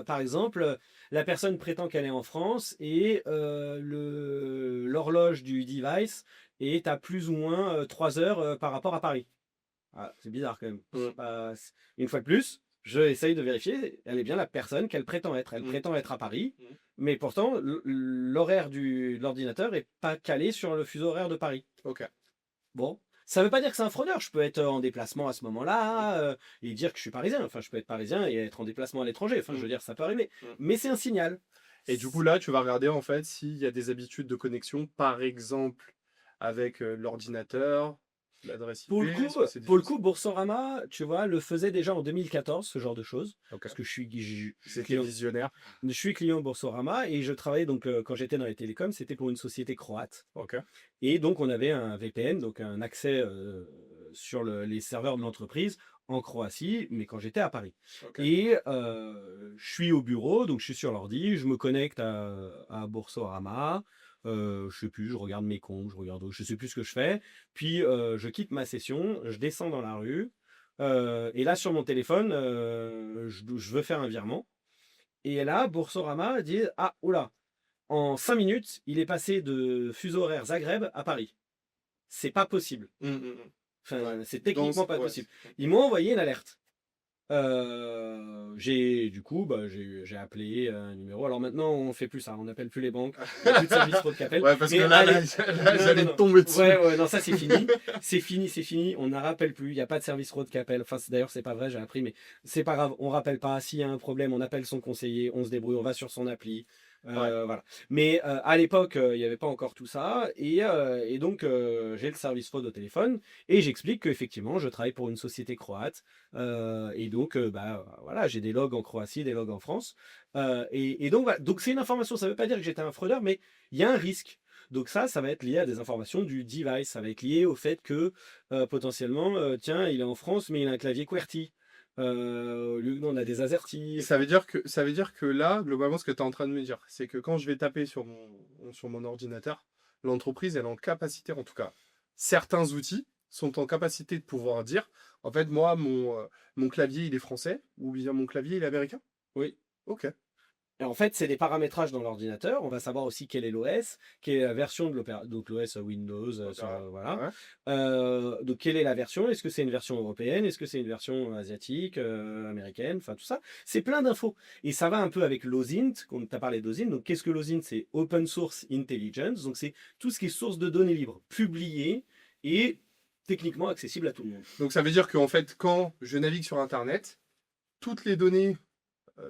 Par exemple, la personne prétend qu'elle est en France et l'horloge du device est à plus ou moins 3 heures par rapport à Paris. Ah, c'est bizarre quand même. Mm. Une fois de plus, je essaye de vérifier, elle est bien la personne qu'elle prétend être. Elle Mm. prétend être à Paris, Mm. mais pourtant, l'horaire de l'ordinateur est pas calé sur le fuseau horaire de Paris. Ok. Bon, ça veut pas dire que c'est un fraudeur. Je peux être en déplacement à ce moment-là et dire que je suis parisien. Enfin, je peux être parisien et être en déplacement à l'étranger. Enfin, je veux dire, ça peut arriver. Mm. Mais c'est un signal. Et du coup, là, tu vas regarder en fait s'il y a des habitudes de connexion, par exemple avec l'ordinateur, l'adresse IP. Pour le Est-ce que c'est des pour le choses- coup, Boursorama, tu vois, le faisait déjà en 2014, ce genre de choses. Ok. Parce que je suis C'était client, visionnaire. je suis client Boursorama et je travaillais donc quand j'étais dans les télécoms, c'était pour une société croate. Ok. Et donc on avait un VPN, donc un accès sur les serveurs de l'entreprise en Croatie, mais quand j'étais à Paris. Ok. Et je suis au bureau, donc je suis sur l'ordi, je me connecte à Boursorama. Je sais plus, je regarde mes comptes, je sais plus ce que je fais. Puis je quitte ma session, je descends dans la rue. Et là sur mon téléphone, je veux faire un virement. Et là, Boursorama dit ah oula, en 5 minutes, il est passé de fuseau horaire Zagreb à Paris. C'est pas possible. Mm, mm, mm. Enfin, Ouais. c'est techniquement pas Ouais. possible. Ils m'ont envoyé une alerte. Du coup, j'ai appelé un numéro. Alors maintenant, on fait plus ça, on n'appelle plus les banques. Il n'y a plus de service fraude qu'appelle. Ouais, parce Mais que là, allez, non, j'allais non, non. tomber dessus. Ouais, non, ça c'est fini. C'est fini. On n'en rappelle plus. Il n'y a pas de service fraude qu'appelle. Enfin, d'ailleurs, c'est pas vrai, j'ai appris, mais c'est pas grave. On rappelle pas. S'il y a un problème, on appelle son conseiller, on se débrouille, on va sur son appli. Voilà. Mais à l'époque, il n'y avait pas encore tout ça. Et donc, j'ai le service fraude au téléphone et j'explique qu'effectivement, je travaille pour une société croate. Et donc, voilà, j'ai des logs en Croatie, des logs en France. Et donc, voilà. Donc, c'est une information. Ça ne veut pas dire que j'étais un fraudeur, mais il y a un risque. Donc ça va être lié à des informations du device. Ça va être lié au fait que potentiellement, tiens, il est en France, mais il a un clavier QWERTY. Nous, on a des AZERTY. Ça veut dire que là, globalement, ce que tu es en train de me dire, c'est que quand je vais taper sur mon ordinateur, l'entreprise, elle est en capacité, en tout cas, certains outils sont en capacité de pouvoir dire, en fait, moi, mon clavier, il est français, ou bien mon clavier, il est américain. Oui. Ok. Et en fait, c'est des paramétrages dans l'ordinateur. On va savoir aussi quel est l'OS, quelle est la version de l'opérateur, donc l'OS Windows, voilà. Ouais. Donc, quelle est la version? Est-ce que c'est une version européenne? Est-ce que c'est une version asiatique, américaine? Enfin, tout ça. C'est plein d'infos. Et ça va un peu avec l'OSINT, qu'on t'a parlé d'OSINT. Donc, qu'est-ce que l'OSINT? C'est Open Source Intelligence. Donc, c'est tout ce qui est source de données libres, publiées et techniquement accessible à tout le monde. Donc ça veut dire qu'en fait, quand je navigue sur Internet, toutes les données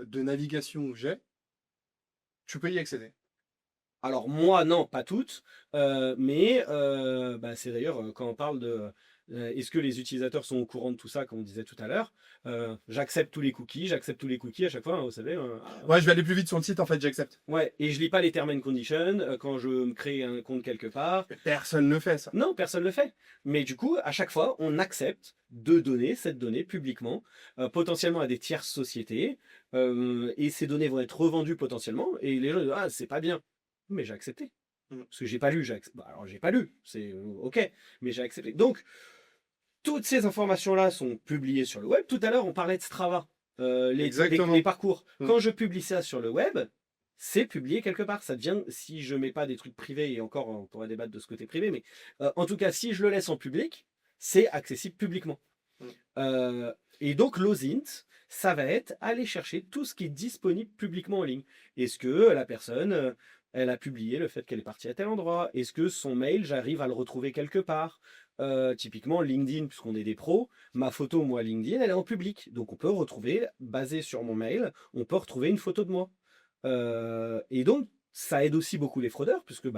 de navigation que j'ai, tu peux y accéder. Alors moi, non, pas toutes, mais c'est d'ailleurs quand on parle de est-ce que les utilisateurs sont au courant de tout ça, comme on disait tout à l'heure, j'accepte tous les cookies à chaque fois, hein, vous savez. Ouais, je vais aller plus vite sur le site, en fait, j'accepte. Ouais, et je lis pas les terms and conditions quand je me crée un compte quelque part. Personne ne fait ça. Non, personne ne le fait. Mais du coup, à chaque fois, on accepte de donner cette donnée publiquement, potentiellement à des tierces sociétés, et ces données vont être revendues potentiellement, et les gens disent ah c'est pas bien. Mais j'ai accepté. Parce que j'ai pas lu, alors j'ai pas lu, c'est ok, mais j'ai accepté. Donc, toutes ces informations-là sont publiées sur le web. Tout à l'heure, on parlait de Strava, Exactement. les parcours. Mm. Quand je publie ça sur le web, c'est publié quelque part. Ça devient, si je mets pas des trucs privés, et encore, on pourrait débattre de ce côté privé, mais en tout cas, si je le laisse en public, c'est accessible publiquement. Et donc, l'OSINT, ça va être aller chercher tout ce qui est disponible publiquement en ligne. Est-ce que la personne, elle a publié le fait qu'elle est partie à tel endroit? Est-ce que son mail, j'arrive à le retrouver quelque part? Typiquement, LinkedIn, puisqu'on est des pros, ma photo, moi, LinkedIn, elle est en public. Donc, on peut retrouver, basé sur mon mail, on peut retrouver une photo de moi. Et donc, ça aide aussi beaucoup les fraudeurs, puisque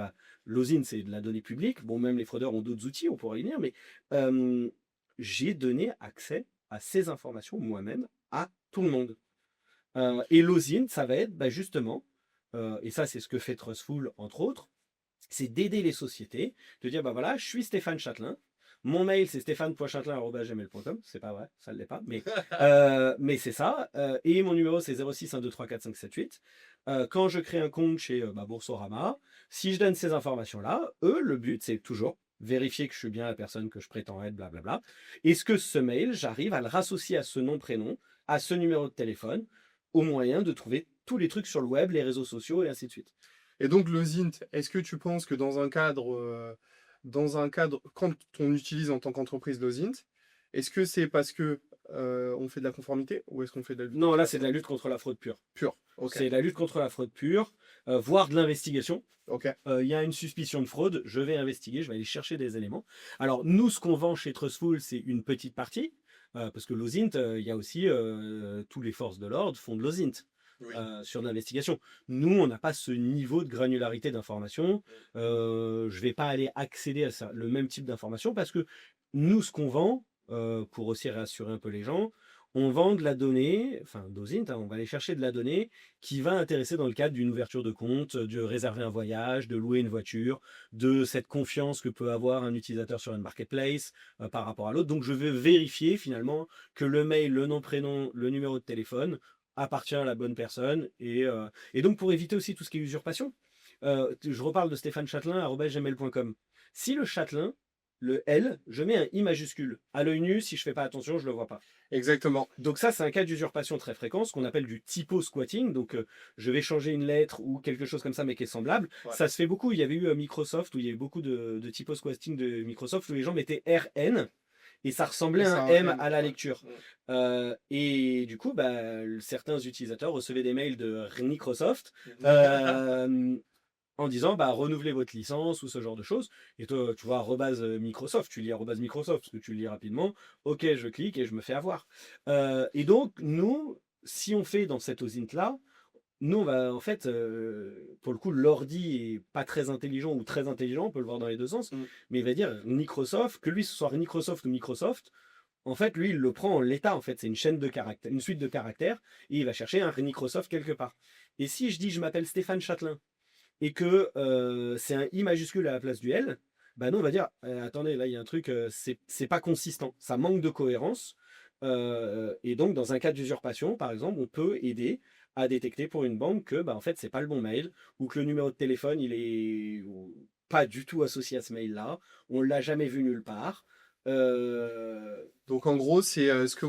l'OSINT, c'est de la donnée publique. Bon, même les fraudeurs ont d'autres outils, on pourrait y venir, mais j'ai donné accès à ces informations moi-même à tout le monde. Et l'OSINT, ça va être justement, et ça c'est ce que fait Trustful entre autres, c'est d'aider les sociétés, de dire voilà, je suis Stéphane Châtelain, mon mail c'est stéphane.châtelain@gmail.com, c'est pas vrai, ça ne l'est pas, mais c'est ça, et mon numéro c'est 06 123 4578. Quand je crée un compte chez Boursorama, si je donne ces informations-là, eux, le but c'est toujours vérifier que je suis bien la personne que je prétends être, blablabla. Est-ce que ce mail, j'arrive à le rassocier à ce nom-prénom, à ce numéro de téléphone, au moyen de trouver tous les trucs sur le web, les réseaux sociaux et ainsi de suite. Et donc l'OSINT, est-ce que tu penses que dans un cadre, quand on utilise en tant qu'entreprise l'OSINT, est-ce que c'est parce que on fait de la conformité ou est-ce qu'on fait de la lutte Non, contre là, la c'est de fraude la lutte contre la fraude pure. pure? Ok, C'est la lutte contre la fraude pure, voire de l'investigation. ok, Il y a une suspicion de fraude, je vais investiguer, je vais aller chercher des éléments. Alors, nous, ce qu'on vend chez Trustful, c'est une petite partie, parce que l'OSINT, il y a aussi tous les forces de l'ordre font de l'OSINT. oui. Sur l'investigation. Nous, on n'a pas ce niveau de granularité d'information. Je ne vais pas aller accéder à ça, le même type d'information parce que nous, ce qu'on vend, pour aussi rassurer un peu les gens, on vend de la donnée, enfin d'OSINT, hein, on va aller chercher de la donnée qui va intéresser dans le cadre d'une ouverture de compte, de réserver un voyage, de louer une voiture, de cette confiance que peut avoir un utilisateur sur une marketplace par rapport à l'autre. Donc je vais vérifier finalement que le mail, le nom, prénom, le numéro de téléphone appartient à la bonne personne. Et donc, pour éviter aussi tout ce qui est usurpation, je reparle de Stéphane Châtelain, @gmail.com. Si le Châtelain, le L, je mets un I majuscule. À l'œil nu, si je fais pas attention, je le vois pas. Exactement. Donc ça, c'est un cas d'usurpation très fréquent, ce qu'on appelle du typo squatting. Donc, je vais changer une lettre ou quelque chose comme ça, mais qui est semblable. Ouais. Ça se fait beaucoup. Il y avait eu Microsoft, où il y avait beaucoup de typo squatting de Microsoft, où les gens mettaient RN. Et ça ressemblait Et à c'est un un M M, à la ouais. lecture. Et du coup, bah, certains utilisateurs recevaient des mails de Microsoft en disant bah, renouvelez votre licence ou ce genre de choses. Et toi, tu vois, Microsoft, tu lis Microsoft parce que tu le lis rapidement. Ok, je clique et je me fais avoir. Et donc, nous, si on fait dans cette OSINT-là, nous, on va, en fait, pour le coup, l'ordi est pas très intelligent ou très intelligent, on peut le voir dans les deux sens, Mm. mais il va dire Microsoft, que lui, ce soit Microsoft ou Microsoft, en fait, lui, il le prend en l'état, en fait, c'est une chaîne de caractères, une suite de caractères, et il va chercher un Microsoft quelque part. Et si je dis je m'appelle Stéphane Châtelain, et que c'est un I majuscule à la place du L, bah nous, on va dire, attendez, là, il y a un truc, c'est pas consistant, ça manque de cohérence, et donc, dans un cas d'usurpation, par exemple, on peut aider à détecter pour une banque que bah, en fait c'est pas le bon mail ou que le numéro de téléphone il est pas du tout associé à ce mail là, on l'a jamais vu nulle part. Donc en gros, c'est ce que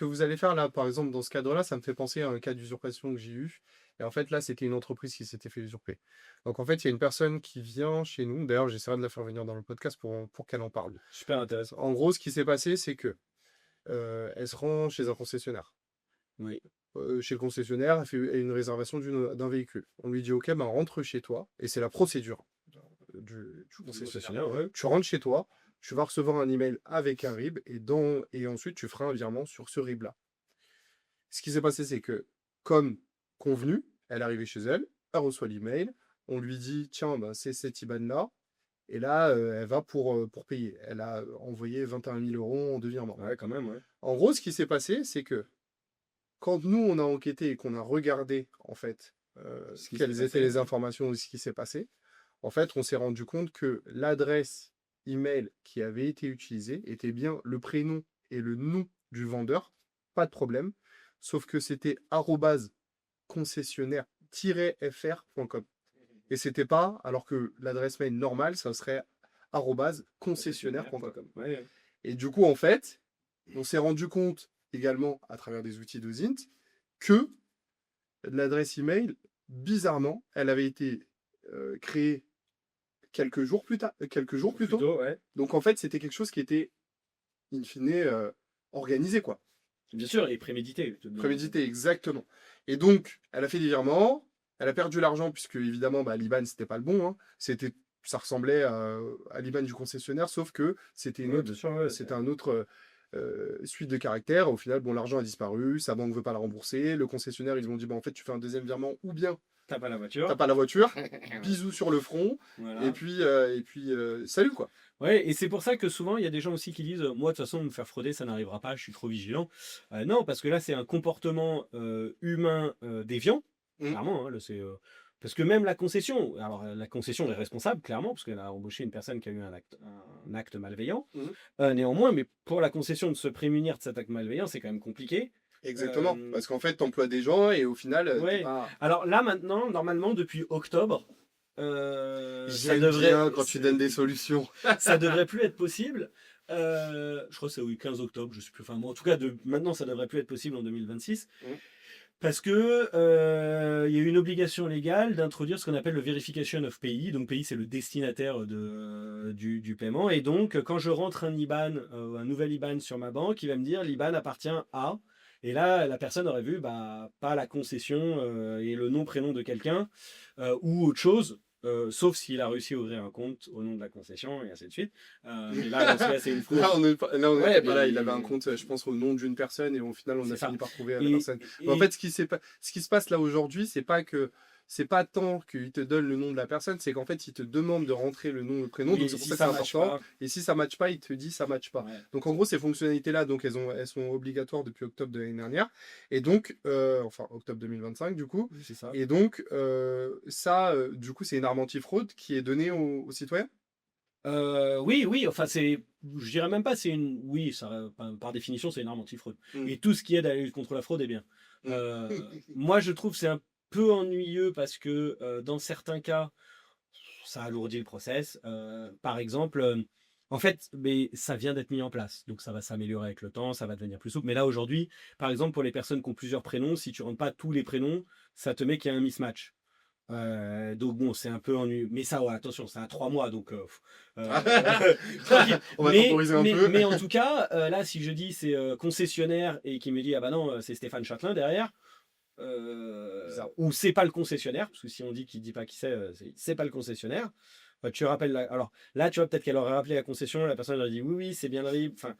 vous allez faire là, par exemple, dans ce cadre-là, ça me fait penser à un cas d'usurpation que j'ai eu. Et en fait, là, c'était une entreprise qui s'était fait usurper. Donc en fait, il y a une personne qui vient chez nous. D'ailleurs, j'essaierai de la faire venir dans le podcast pour qu'elle en parle. Super intéressant. En gros, ce qui s'est passé, c'est que elle se rend chez un concessionnaire. Oui. Chez le concessionnaire, elle fait une réservation d'un véhicule. On lui dit, OK, ben rentre chez toi. Et c'est la procédure du concessionnaire. Ouais. Tu rentres chez toi, tu vas recevoir un email avec un RIB et ensuite tu feras un virement sur ce RIB-là. Ce qui s'est passé, c'est que, comme convenu, elle est arrivée chez elle, elle reçoit l'email, on lui dit, tiens, ben, c'est cette IBAN-là, et là, elle va pour payer. Elle a envoyé 21 000 euros en deux virements. Ouais, quand même, ouais. En gros, ce qui s'est passé, c'est que quand nous, on a enquêté et qu'on a regardé, en fait, Ce qui quelles s'est étaient passé. les informations de ce qui s'est passé, en fait, on s'est rendu compte que l'adresse email qui avait été utilisée était bien le prénom et le nom du vendeur, pas de problème, sauf que c'était concessionnaire-fr.com. Et c'était pas, alors que l'adresse mail normale, ça serait concessionnaire.com. Ouais. Et du coup, en fait, on s'est rendu compte également à travers des outils de Zint que l'adresse email, bizarrement, elle avait été créée quelques jours plus tôt. Ouais. Donc en fait, c'était quelque chose qui était, in fine, organisé, quoi. Bien sûr, et prémédité. Prémédité, exactement. Et donc, elle a fait des virements, elle a perdu l'argent, puisque évidemment, bah, l'IBAN, c'était pas le bon. Hein. Ça ressemblait à l'IBAN du concessionnaire, sauf que c'était une Ouais, autre, bien sûr, ouais. c'était un autre suite de caractères. Au final, bon, l'argent a disparu, sa banque veut pas la rembourser. Le concessionnaire, ils ont dit, bah, en fait, tu fais un deuxième virement, ou bien T'as pas la voiture. t'as pas la voiture. Bisous sur le front. Voilà. Et puis salut, quoi. Ouais, et c'est pour ça que souvent, il y a des gens aussi qui disent moi, de toute façon, me faire frauder, ça n'arrivera pas, je suis trop vigilant. Non, parce que là, c'est un comportement humain déviant, Mm. clairement. Hein, là, parce que même la concession, alors la concession est responsable, clairement, parce qu'elle a embauché une personne qui a eu un acte malveillant. Néanmoins, mais pour la concession de se prémunir de cet acte malveillant, c'est quand même compliqué. Exactement. Parce qu'en fait, t'emploies des gens et au final, t'es Ouais. pas... Alors là, maintenant, normalement, depuis octobre, ça J'aime devrait, bien quand tu donnes des solutions. ça devrait plus être possible Je crois que c'est oui, 15 octobre, je sais plus. Enfin, bon, en tout cas, maintenant, ça devrait plus être possible en 2026. Mm. Parce que il y a eu une obligation légale d'introduire ce qu'on appelle le verification of pays. Donc pays, c'est le destinataire du paiement. Et donc, quand je rentre un IBAN, un nouvel IBAN sur ma banque, il va me dire l'IBAN appartient à. Et là, la personne aurait vu pas la concession et le nom, prénom de quelqu'un ou autre chose. Sauf s'il a réussi à ouvrir un compte au nom de la concession et ainsi de suite. Mais là, dans ce cas, c'est une fraude. Là, Ouais, voilà, mais il avait un compte, je pense, au nom d'une personne et au final, on c'est a ça. fini par trouver la Et, personne. Mais en et- fait, ce qui se passe là aujourd'hui, c'est pas tant qu'il te donne le nom de la personne, c'est qu'en fait, il te demande de rentrer le nom, le prénom. Donc oui, c'est pour si ça que ça c'est matche important. pas, Et si ça matche pas, il te dit ça matche pas. ouais, Donc en gros, ces fonctionnalités-là, donc elles sont obligatoires depuis octobre de l'année dernière. Et donc, enfin octobre 2025 du coup. c'est ça. Et donc ça, du coup, c'est une arme anti-fraude qui est donnée aux citoyens. Oui, oui, enfin je dirais même pas, c'est une, oui, ça, par définition, c'est une arme anti-fraude. Mm. Et tout ce qui aide à la lutte contre la fraude est bien. Mm. Moi, je trouve que c'est un peu ennuyeux parce que dans certains cas, ça alourdit le process. Par exemple, en fait, mais ça vient d'être mis en place, donc ça va s'améliorer avec le temps, ça va devenir plus souple. Mais là, aujourd'hui, par exemple, pour les personnes qui ont plusieurs prénoms, si tu rentres pas tous les prénoms, ça te met qu'il y a un mismatch. Donc bon, c'est un peu ennuyeux. Mais ça, ouais, attention, c'est à 3 mois, donc tranquille. On va temporiser un peu. Mais en tout cas, là, si je dis c'est concessionnaire et qui me dit ah bah non, c'est Stéphane Châtelain derrière, Bizarre. ou c'est pas le concessionnaire, parce que si on dit qu'il dit pas qui c'est, c'est pas le concessionnaire. Tu rappelles alors là, tu vois, peut-être qu'elle aurait rappelé la concession, la personne aurait dit oui, oui, c'est bien le RIB. Enfin,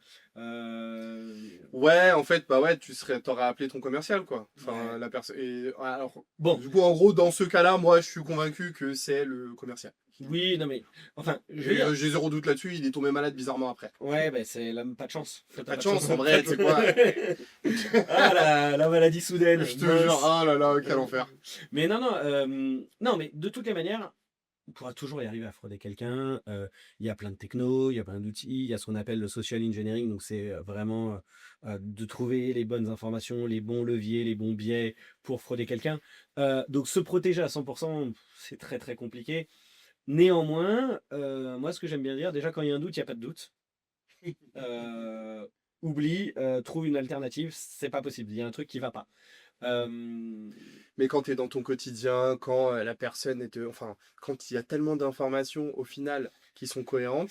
Ouais, en fait, bah ouais, t'aurais appelé ton commercial, quoi. Enfin, ouais. la personne. Et alors, Bon, du coup, en gros, dans ce cas-là, moi, je suis convaincu que c'est le commercial. oui, non mais, enfin, je veux Et dire, j'ai zéro doute là-dessus. Il est tombé malade bizarrement après. ouais, ben c'est pas de chance. T'as Pas de chance, en vrai, tu sais quoi. Ah la maladie soudaine. Je te Mince. jure, ah là là, quel enfer. Mais non, non, non, mais de toutes les manières, on pourra toujours y arriver à frauder quelqu'un. Il y a plein de technos, il y a plein d'outils, il y a ce qu'on appelle le social engineering, donc c'est vraiment de trouver les bonnes informations, les bons leviers, les bons biais pour frauder quelqu'un. Donc se protéger à 100%, c'est très très compliqué. Néanmoins, moi ce que j'aime bien dire, déjà quand il y a un doute, il n'y a pas de doute. Euh, Oublie, trouve une alternative, c'est pas possible, il y a un truc qui va pas. Euh, Mais quand tu es dans ton quotidien, quand la personne est. Enfin, quand il y a tellement d'informations au final qui sont cohérentes,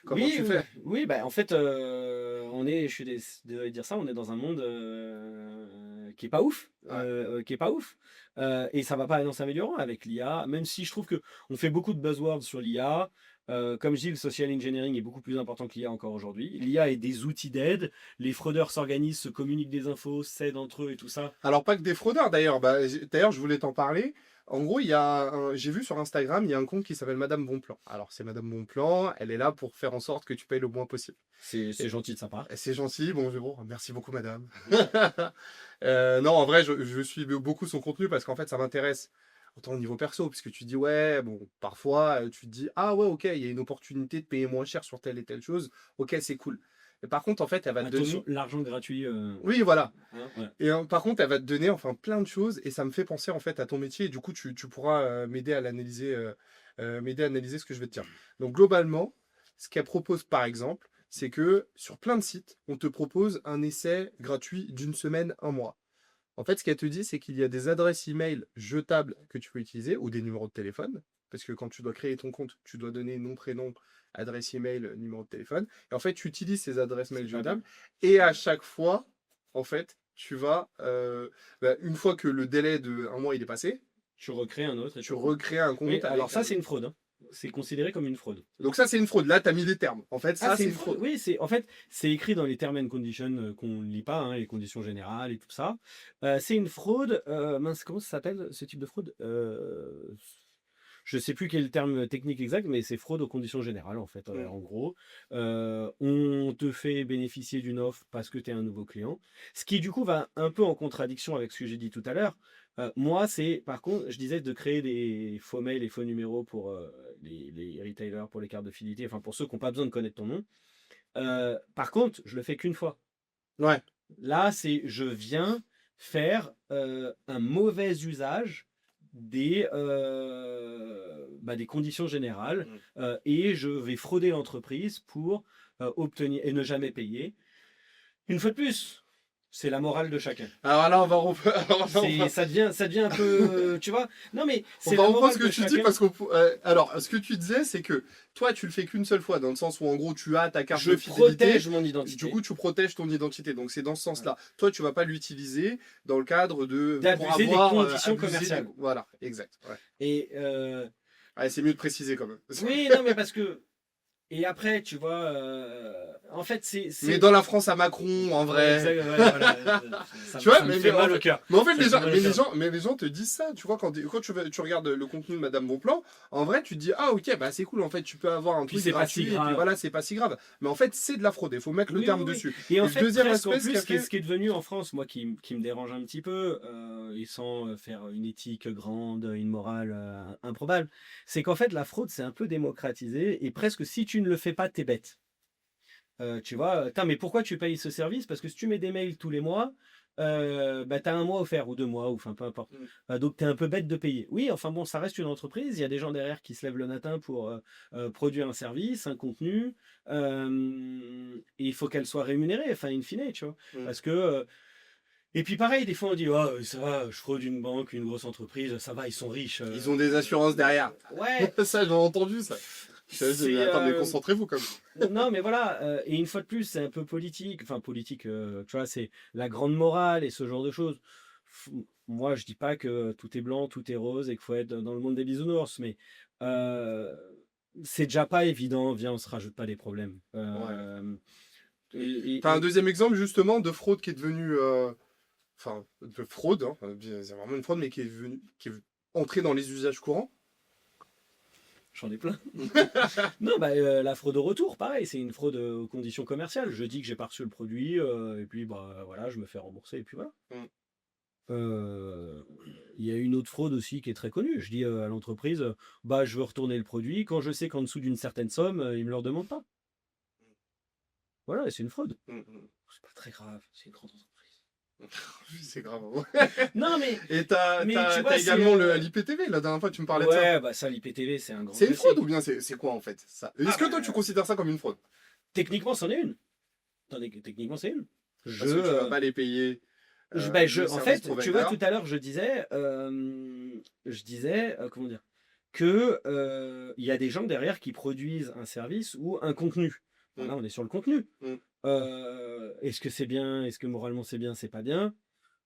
comment oui, tu fais? oui, bah en fait, je suis désolé de dire ça, on est dans un monde qui est pas ouf, Ouais. qui est pas ouf, et ça va pas aller en s'améliorant avec l'IA, même si je trouve que on fait beaucoup de buzzwords sur l'IA. Comme je dis, le social engineering est beaucoup plus important que l'IA encore aujourd'hui. L'IA est des outils d'aide, les fraudeurs s'organisent, se communiquent des infos, s'aident entre eux et tout ça. Alors, pas que des fraudeurs d'ailleurs. Bah, d'ailleurs, je voulais t'en parler. En gros, j'ai vu sur Instagram, il y a un compte qui s'appelle Madame Bonplan. Alors, c'est Madame Bonplan, elle est là pour faire en sorte que tu payes le moins possible. C'est gentil de sa part. Et c'est gentil, bonjour, merci beaucoup, madame. Non, en vrai, je suis beaucoup son contenu parce qu'en fait, ça m'intéresse autant au niveau perso, puisque tu dis, ouais, bon, parfois, tu te dis, ah ouais, ok, il y a une opportunité de payer moins cher sur telle et telle chose, ok, c'est cool. Et par contre, en fait, elle va te Attention, donner. l'argent gratuit. Oui, voilà. Hein, ouais. Et par contre, elle va te donner enfin plein de choses et ça me fait penser en fait à ton métier et du coup, tu pourras m'aider à l'analyser, m'aider à analyser ce que je vais te dire. Donc, globalement, ce qu'elle propose par exemple, c'est que sur plein de sites, on te propose un essai gratuit d'une semaine, un mois. En fait, ce qu'elle te dit, c'est qu'il y a des adresses email jetables que tu peux utiliser ou des numéros de téléphone. Parce que quand tu dois créer ton compte, tu dois donner nom, prénom, adresse email, numéro de téléphone. Et en fait, tu utilises ces adresses mail C'est pas bien. jetables. Et à chaque fois, en fait, tu vas, une fois que le délai de un mois il est passé, Tu recrées un autre et tu tout. recrées un compte Oui, avec alors ça, c'est une fraude, hein. C'est considéré comme une fraude. Donc ça, c'est une fraude. Là, tu as mis les termes. En fait, Ah, ça, c'est c'est une une fraude. fraude. Oui, en fait, c'est écrit dans les terms and conditions qu'on ne lit pas, hein, les conditions générales et tout ça. C'est une fraude. Mince, comment ça s'appelle ce type de fraude? Je sais plus quel est le terme technique exact, mais c'est fraude aux conditions générales, en fait, Mm. en gros. On te fait bénéficier d'une offre parce que tu es un nouveau client. Ce qui, du coup, va un peu en contradiction avec ce que j'ai dit tout à l'heure. Moi, c'est, par contre, je disais de créer des faux mails et faux numéros pour les retailers, pour les cartes de fidélité, enfin, pour ceux qui n'ont pas besoin de connaître ton nom. Par contre, je le fais qu'une fois. Ouais. Là, c'est je viens faire un mauvais usage des conditions générales Mm. et je vais frauder l'entreprise pour obtenir et ne jamais payer. Une fois de plus, c'est la morale de chacun. Alors là, on va, alors là, Ça devient un peu, tu vois. Non mais on c'est va la reprendre ce morale que de tu dis chacun. parce alors, ce que tu disais, c'est que toi, tu le fais qu'une seule fois, dans le sens où en gros, tu as ta carte Je de fidélité. protège mon Du identité. coup, tu protèges ton identité. Donc, c'est dans ce Voilà. sens-là. Toi, tu vas pas l'utiliser dans le cadre pour D'abuser des avoir conditions abusé commerciales. Voilà, exact. Ouais. Et Ouais, c'est mieux de préciser quand même. oui, non mais parce que et après, tu vois, en fait, Mais dans la France à Macron, en ouais, vrai. exact, ouais, voilà, Tu vois, ça me fait mal au cœur. mais en fait, Ça me fait mal au cœur. les gens te disent ça. Tu vois, quand tu regardes le contenu de Madame Bonplan, en vrai, tu te dis, ah, ok, bah, c'est cool. En fait, tu peux avoir un Puis truc c'est pas si gratuit. Et puis grave. voilà, c'est pas si grave. Mais en fait, c'est de la fraude. Il faut mettre le Oui, terme oui, oui. dessus. Et Et en le fait, deuxième presque en aspect, ce plus, qu'a fait. ce qui est devenu en France, moi qui me dérange un petit peu, et sans faire une éthique grande, une morale improbable, c'est qu'en fait, la fraude, c'est un peu démocratisé, et presque si tu ne le fais pas, t'es bête. Tu vois, mais pourquoi tu payes ce service? Parce que si tu mets des mails tous les mois, bah, tu as 1 mois offert ou 2 mois, ou enfin peu importe. Mm. Donc tu es un peu bête de payer. Oui, enfin bon, ça reste une entreprise, il y a des gens derrière qui se lèvent le matin pour produire un service, un contenu, et il faut qu'elle soit rémunérée, enfin in fine, tu vois. Mm. Parce que et puis pareil, des fois on dit: «Oh, ça va, je fraude une banque, une grosse entreprise, ça va, ils sont riches». Ils ont des assurances derrière. Ouais, Ça, j'ai entendu ça. c'est Attends, mais concentrez-vous quand même. non, mais voilà, et une fois de plus, c'est un peu politique. Enfin, politique, tu vois, c'est la grande morale et ce genre de choses. Moi, je dis pas que tout est blanc, tout est rose et qu'il faut être dans le monde des bisounours, mais euh, c'est déjà pas évident. Viens, on se rajoute pas des problèmes. Ouais. Et, T'as un et- deuxième exemple justement de fraude qui est devenue. Enfin, de fraude, hein, c'est vraiment une fraude, mais qui est entrée dans les usages courants. J'en ai plein. Non, bah, la fraude au retour, pareil, c'est une fraude aux conditions commerciales. Je dis que j'ai pas reçu le produit, et puis bah, voilà, je me fais rembourser, et puis voilà. Mm. Euh, Il y a une autre fraude aussi qui est très connue. Je dis à l'entreprise, bah, je veux retourner le produit. Quand je sais qu'en dessous d'une certaine somme, ils ne me le redemandent pas. Voilà, et c'est une fraude. Mm, mm. C'est pas très grave, c'est une grande entreprise. C'est grave. Ouais. Non, mais, Et tu vois, t'as c'est. également l'IPTV, la dernière fois tu me parlais de ça. Ouais, bah ça, l'IPTV, c'est un grand C'est une fraude dossier. ou bien c'est quoi en fait ça? Est-ce Ah, que toi bah, tu considères ça comme une fraude? techniquement, c'en est une. Attendez, techniquement, c'est une. Parce que tu vas pas les payer le En service fait, tu vois, provider. tout à l'heure, je disais, comment dire, que il y a des gens derrière qui produisent un service ou un contenu. Mm. Là, on est sur le contenu. Mm. Est-ce que c'est bien? Est-ce que moralement c'est bien? C'est pas bien?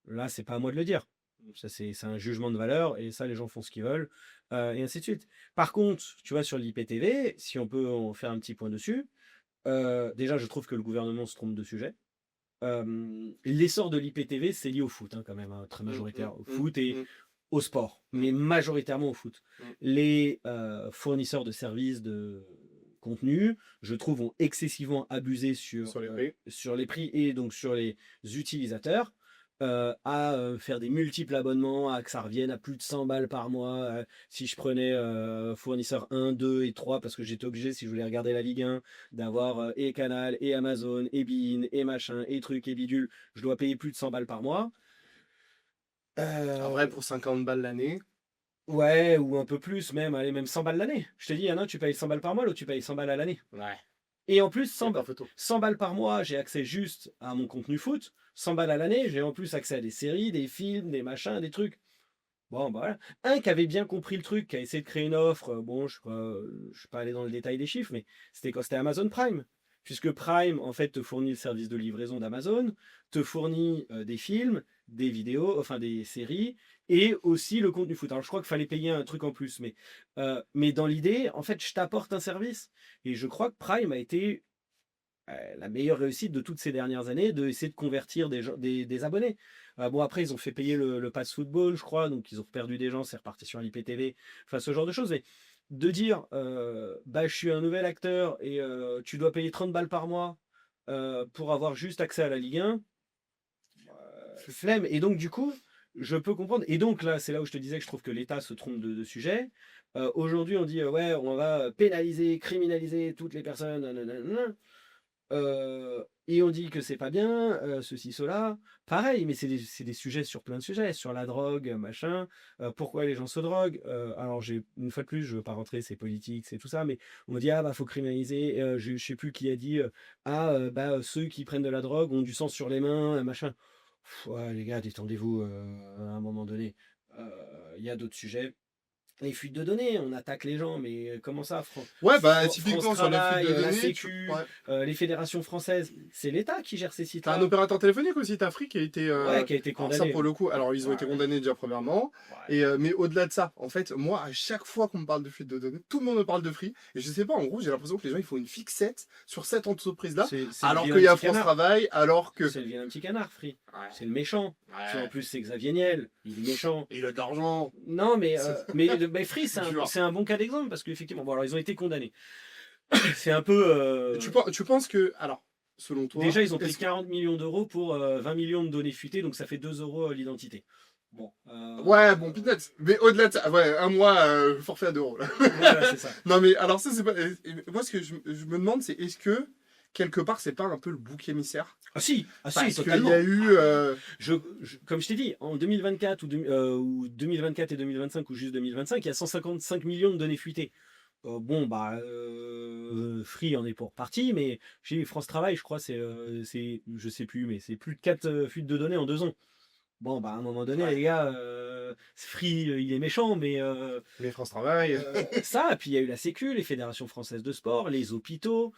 Là, c'est pas à moi de le dire. Ça, c'est un jugement de valeur et ça, les gens font ce qu'ils veulent, et ainsi de suite. Par contre, tu vois, sur l'IPTV, si on peut en faire un petit point dessus, déjà, je trouve que le gouvernement se trompe de sujet. L'essor de l'IPTV, c'est lié au foot, hein, quand même, hein, très Mm, majoritaire. Au mm, foot et mm, au sport, mais majoritairement au foot. mm. Les fournisseurs de services de contenu, je trouve, ont excessivement abusé Sur les prix. sur les prix et donc sur les utilisateurs. À faire des multiples abonnements, à que ça revienne à plus de 100 balles par mois. Si je prenais fournisseur 1, 2 et 3, parce que j'étais obligé, si je voulais regarder la Ligue 1, d'avoir et Canal, et Amazon, et Bein, et machin, et truc, et bidule, je dois payer plus de 100 balles par mois. En Euh, vrai, pour 50 balles l'année. ouais, ou un peu plus même, allez, même 100 balles l'année. Je te dis, il y en a un, tu payes 100 balles par mois, l'autre, tu payes 100 balles à l'année. Ouais, Et en plus, y a pas photo. 100 balles par mois, j'ai accès juste à mon contenu foot. 100 balles à l'année, j'ai en plus accès à des séries, des films, des machins, des trucs. Bon, bah voilà. Un qui avait bien compris le truc, qui a essayé de créer une offre, bon, je suis pas allé dans le détail des chiffres, mais c'était quand c'était Amazon Prime. Puisque Prime, en fait, te fournit le service de livraison d'Amazon, te fournit des films, des vidéos, enfin des séries, et aussi le contenu foot. Alors, je crois qu'il fallait payer un truc en plus, mais dans l'idée, en fait, je t'apporte un service. Et je crois que Prime a été la meilleure réussite de toutes ces dernières années, de essayer de convertir des abonnés. Bon, après, ils ont fait payer le pass football, je crois, donc ils ont perdu des gens, c'est reparti sur l'IPTV, enfin ce genre de choses. Mais de dire, bah, je suis un nouvel acteur et tu dois payer 30 balles par mois pour avoir juste accès à la Ligue 1, flemme. Et donc, du coup, je peux comprendre. Et donc, là, c'est là où je te disais que je trouve que l'État se trompe de sujet. Aujourd'hui, on dit, ouais, on va pénaliser, criminaliser toutes les personnes. Nanana. Et on dit que c'est pas bien, ceci, cela. Pareil, mais c'est des sujets sur plein de sujets, sur la drogue, machin, pourquoi les gens se droguent. Alors j'ai une fois de plus, je veux pas rentrer, c'est politique, c'est tout ça, mais on me dit: «Ah bah, faut criminaliser», je sais plus qui a dit, «Ah, bah, ceux qui prennent de la drogue ont du sang sur les mains», machin. Ouais les gars, détendez-vous, à un moment donné. Heu, il y a d'autres sujets. Les fuites de données, on attaque les gens, mais comment ça? Ouais, bah, France typiquement, sur les fuites Travail, de la données, Sécu, ouais. les fédérations françaises, c'est l'État qui gère ces T'as un sites-là. opérateur téléphonique aussi, t'as Free, qui a été. Ouais, qui a été Alors, ça, condamné. pour le coup, alors, ils ont été Ouais, condamnés déjà, premièrement. ouais. Mais au-delà de ça, en fait, moi, à chaque fois qu'on me parle de fuite de données, tout le monde me parle de Free. Et je sais pas, en gros, j'ai l'impression que les gens, ils font une fixette sur cette entreprise-là, C'est le alors vilain qu'il y a petit France canard. Travail, alors que. C'est le vilain petit canard, Free. Ouais. C'est le méchant. Tu vois, en Ouais. plus, c'est Xavier Niel. Il est méchant. Et il a de l'argent. Non, mais Free, Dur. c'est un bon cas d'exemple parce qu'effectivement, bon, alors ils ont été condamnés. C'est un peu. Tu penses que. Alors, selon toi. Déjà, ils ont pris est-ce que- 40 millions d'euros pour 20 millions de données fuitées, donc ça fait 2 euros l'identité. Bon. Ouais, bon, peut-être. Mais au-delà de ça, ouais, un mois, forfait à 2 euros, là. Voilà, c'est ça. Non, mais alors, ça, c'est pas. Moi, ce que je me demande, c'est est-ce que, quelque part, c'est pas un peu le bouc émissaire? Ah si, Parce qu'il totalement. y a eu. Comme je t'ai dit, en 2024 ou 2024 et 2025 ou juste 2025, il y a 155 millions de données fuitées. Bon, bah, Free en est pour partie, mais chez France Travail, je crois, je sais plus, mais c'est plus de 4 fuites de données en 2 ans. Bon, bah, à un moment donné, Ouais. les gars, Free, il est méchant, mais Les France Travail. ça, puis il y a eu la Sécu, les fédérations françaises de sport, les hôpitaux,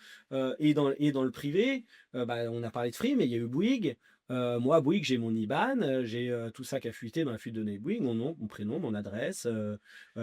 et dans le privé, bah, on a parlé de Free, mais il y a eu Bouygues. Moi, Bouygues, j'ai mon IBAN, j'ai tout ça qui a fuité dans la fuite de données Bouygues, mon nom, mon prénom, mon adresse,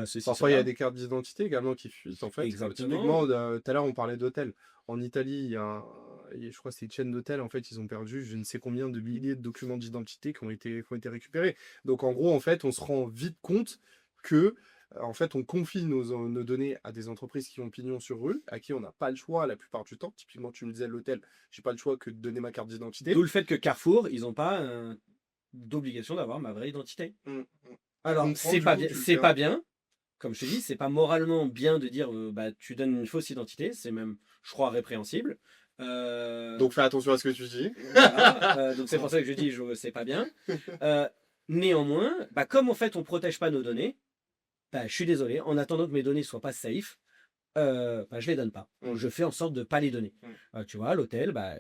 ceci, Parfois, il y a cela. des cartes d'identité également qui fuitent, en fait. Exactement. Typiquement, tout à l'heure, on parlait d'hôtels. En Italie, je crois que c'est une chaîne d'hôtels, en fait, ils ont perdu je ne sais combien de milliers de documents d'identité qui ont été récupérés. Donc, en gros, en fait, on se rend vite compte que, en fait, on confie nos données à des entreprises qui ont pignon sur rue, à qui on n'a pas le choix la plupart du temps. Typiquement, tu me disais l'hôtel, j'ai pas le choix que de donner ma carte d'identité. D'où le fait que Carrefour, ils n'ont pas d'obligation d'avoir ma vraie identité. Mm, mm. Je Alors, comprends, du coup, tu le c'est fais. pas bien. Comme je te dis, c'est pas moralement bien de dire bah, tu donnes une fausse identité, c'est même, je crois, répréhensible. Donc, fais attention à ce que tu dis. Voilà, donc c'est pour ça que je dis c'est pas bien. Euh, Néanmoins, bah, comme en fait on protège pas nos données, bah, je suis désolé, en attendant que mes données soient pas safe, bah, je les donne pas. Mm. Je fais en sorte de pas les donner. Mm. Tu vois, à l'hôtel, bah,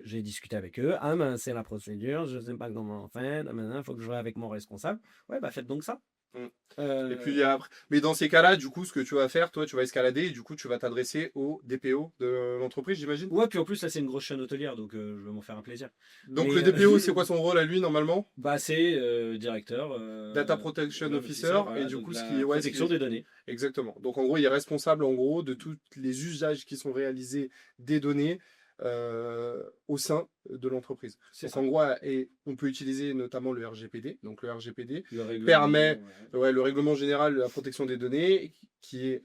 j'ai discuté avec eux. Ah, ben, c'est la procédure, je sais pas comment faire. Il faut que je vois avec mon responsable. Ouais, bah faites donc ça. Mm. Euh, Et puis après. Mais dans ces cas-là, du coup, ce que tu vas faire, toi, tu vas escalader et du coup, tu vas t'adresser au DPO de l'entreprise, j'imagine. Ouais, puis en plus, là, c'est une grosse chaîne hôtelière, donc je vais m'en faire un plaisir. Donc, le Mais DPO, c'est quoi son rôle à lui, normalement? bah, c'est directeur. Data Protection Officer. Et Voilà, du donc coup, la ouais, protection des données. exactement. Donc, en gros, il est responsable, en gros, de tous les usages qui sont réalisés des données au sein de l'entreprise. C'est Donc, ça. en gros, on peut utiliser notamment le RGPD. Donc, le RGPD Le règlement, permet, ouais. le règlement général de la protection des données, qui est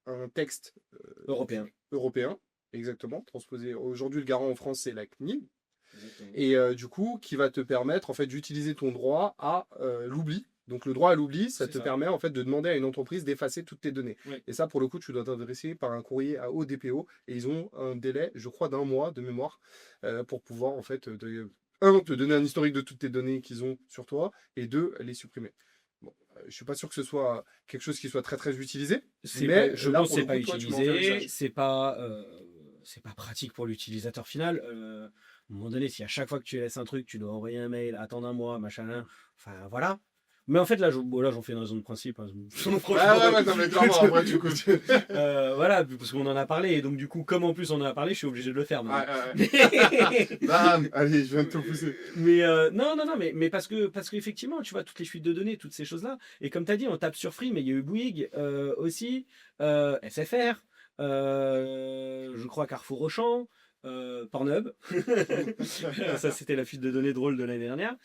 un texte Européen. européen, exactement, transposé. Aujourd'hui, le garant en France, c'est la CNIL. Exactement. Et du coup, qui va te permettre en fait d'utiliser ton droit à l'oubli. Donc le droit à l'oubli, ça C'est te ça. permet en fait de demander à une entreprise d'effacer toutes tes données. Oui. Et ça, pour le coup, tu dois t'adresser par un courrier au DPO et ils ont un délai, je crois, d'un mois de mémoire pour pouvoir en fait, te donner un historique de toutes tes données qu'ils ont sur toi et deux, les supprimer. Bon, je suis pas sûr que ce soit quelque chose qui soit très très utilisé, mais Je là pense pour que le c'est pas coup, toi, tu m'en fais utilisé, l'usage. c'est pas pratique pour l'utilisateur final. À un moment donné, si à chaque fois que tu laisses un truc, tu dois envoyer un mail, attendre un mois, machin, enfin voilà. Mais en fait, là, j'en fais une raison de principe. Hein. Franchement, Ah ouais, non, mais clairement, après, du coup, voilà, parce qu'on en a parlé, et donc du coup, comme en plus on en a parlé, je suis obligé de le faire maintenant. Bam, allez, je viens de te pousser. Mais non, mais parce qu'effectivement, tu vois, toutes les fuites de données, toutes ces choses-là, et comme tu as dit, on tape sur Free, mais il y a eu Bouygues aussi, SFR, je crois Carrefour Auchan, Pornhub. Ça, c'était la fuite de données drôle de l'année dernière.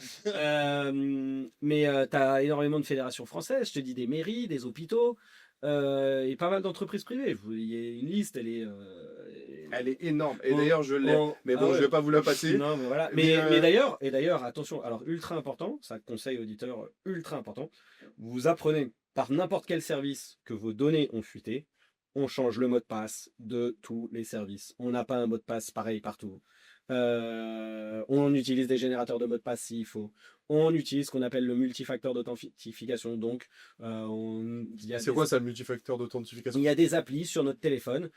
Mais tu as énormément de fédérations françaises, je te dis des mairies, des hôpitaux, et pas mal d'entreprises privées. Il y a une liste, Elle est énorme. Et d'ailleurs, je l'ai. Mais bon, ouais. je vais pas vous la passer. Non, mais voilà. Mais d'ailleurs, attention, alors ultra important, ça conseil auditeur ultra important, vous apprenez par n'importe quel service que vos données ont fuité, on change le mot de passe de tous les services. On n'a pas un mot de passe pareil partout. On utilise des générateurs de mots de passe s'il faut. On utilise ce qu'on appelle le multifacteur d'authentification. Donc, C'est quoi ça, le multifacteur d'authentification? il y a des applis sur notre téléphone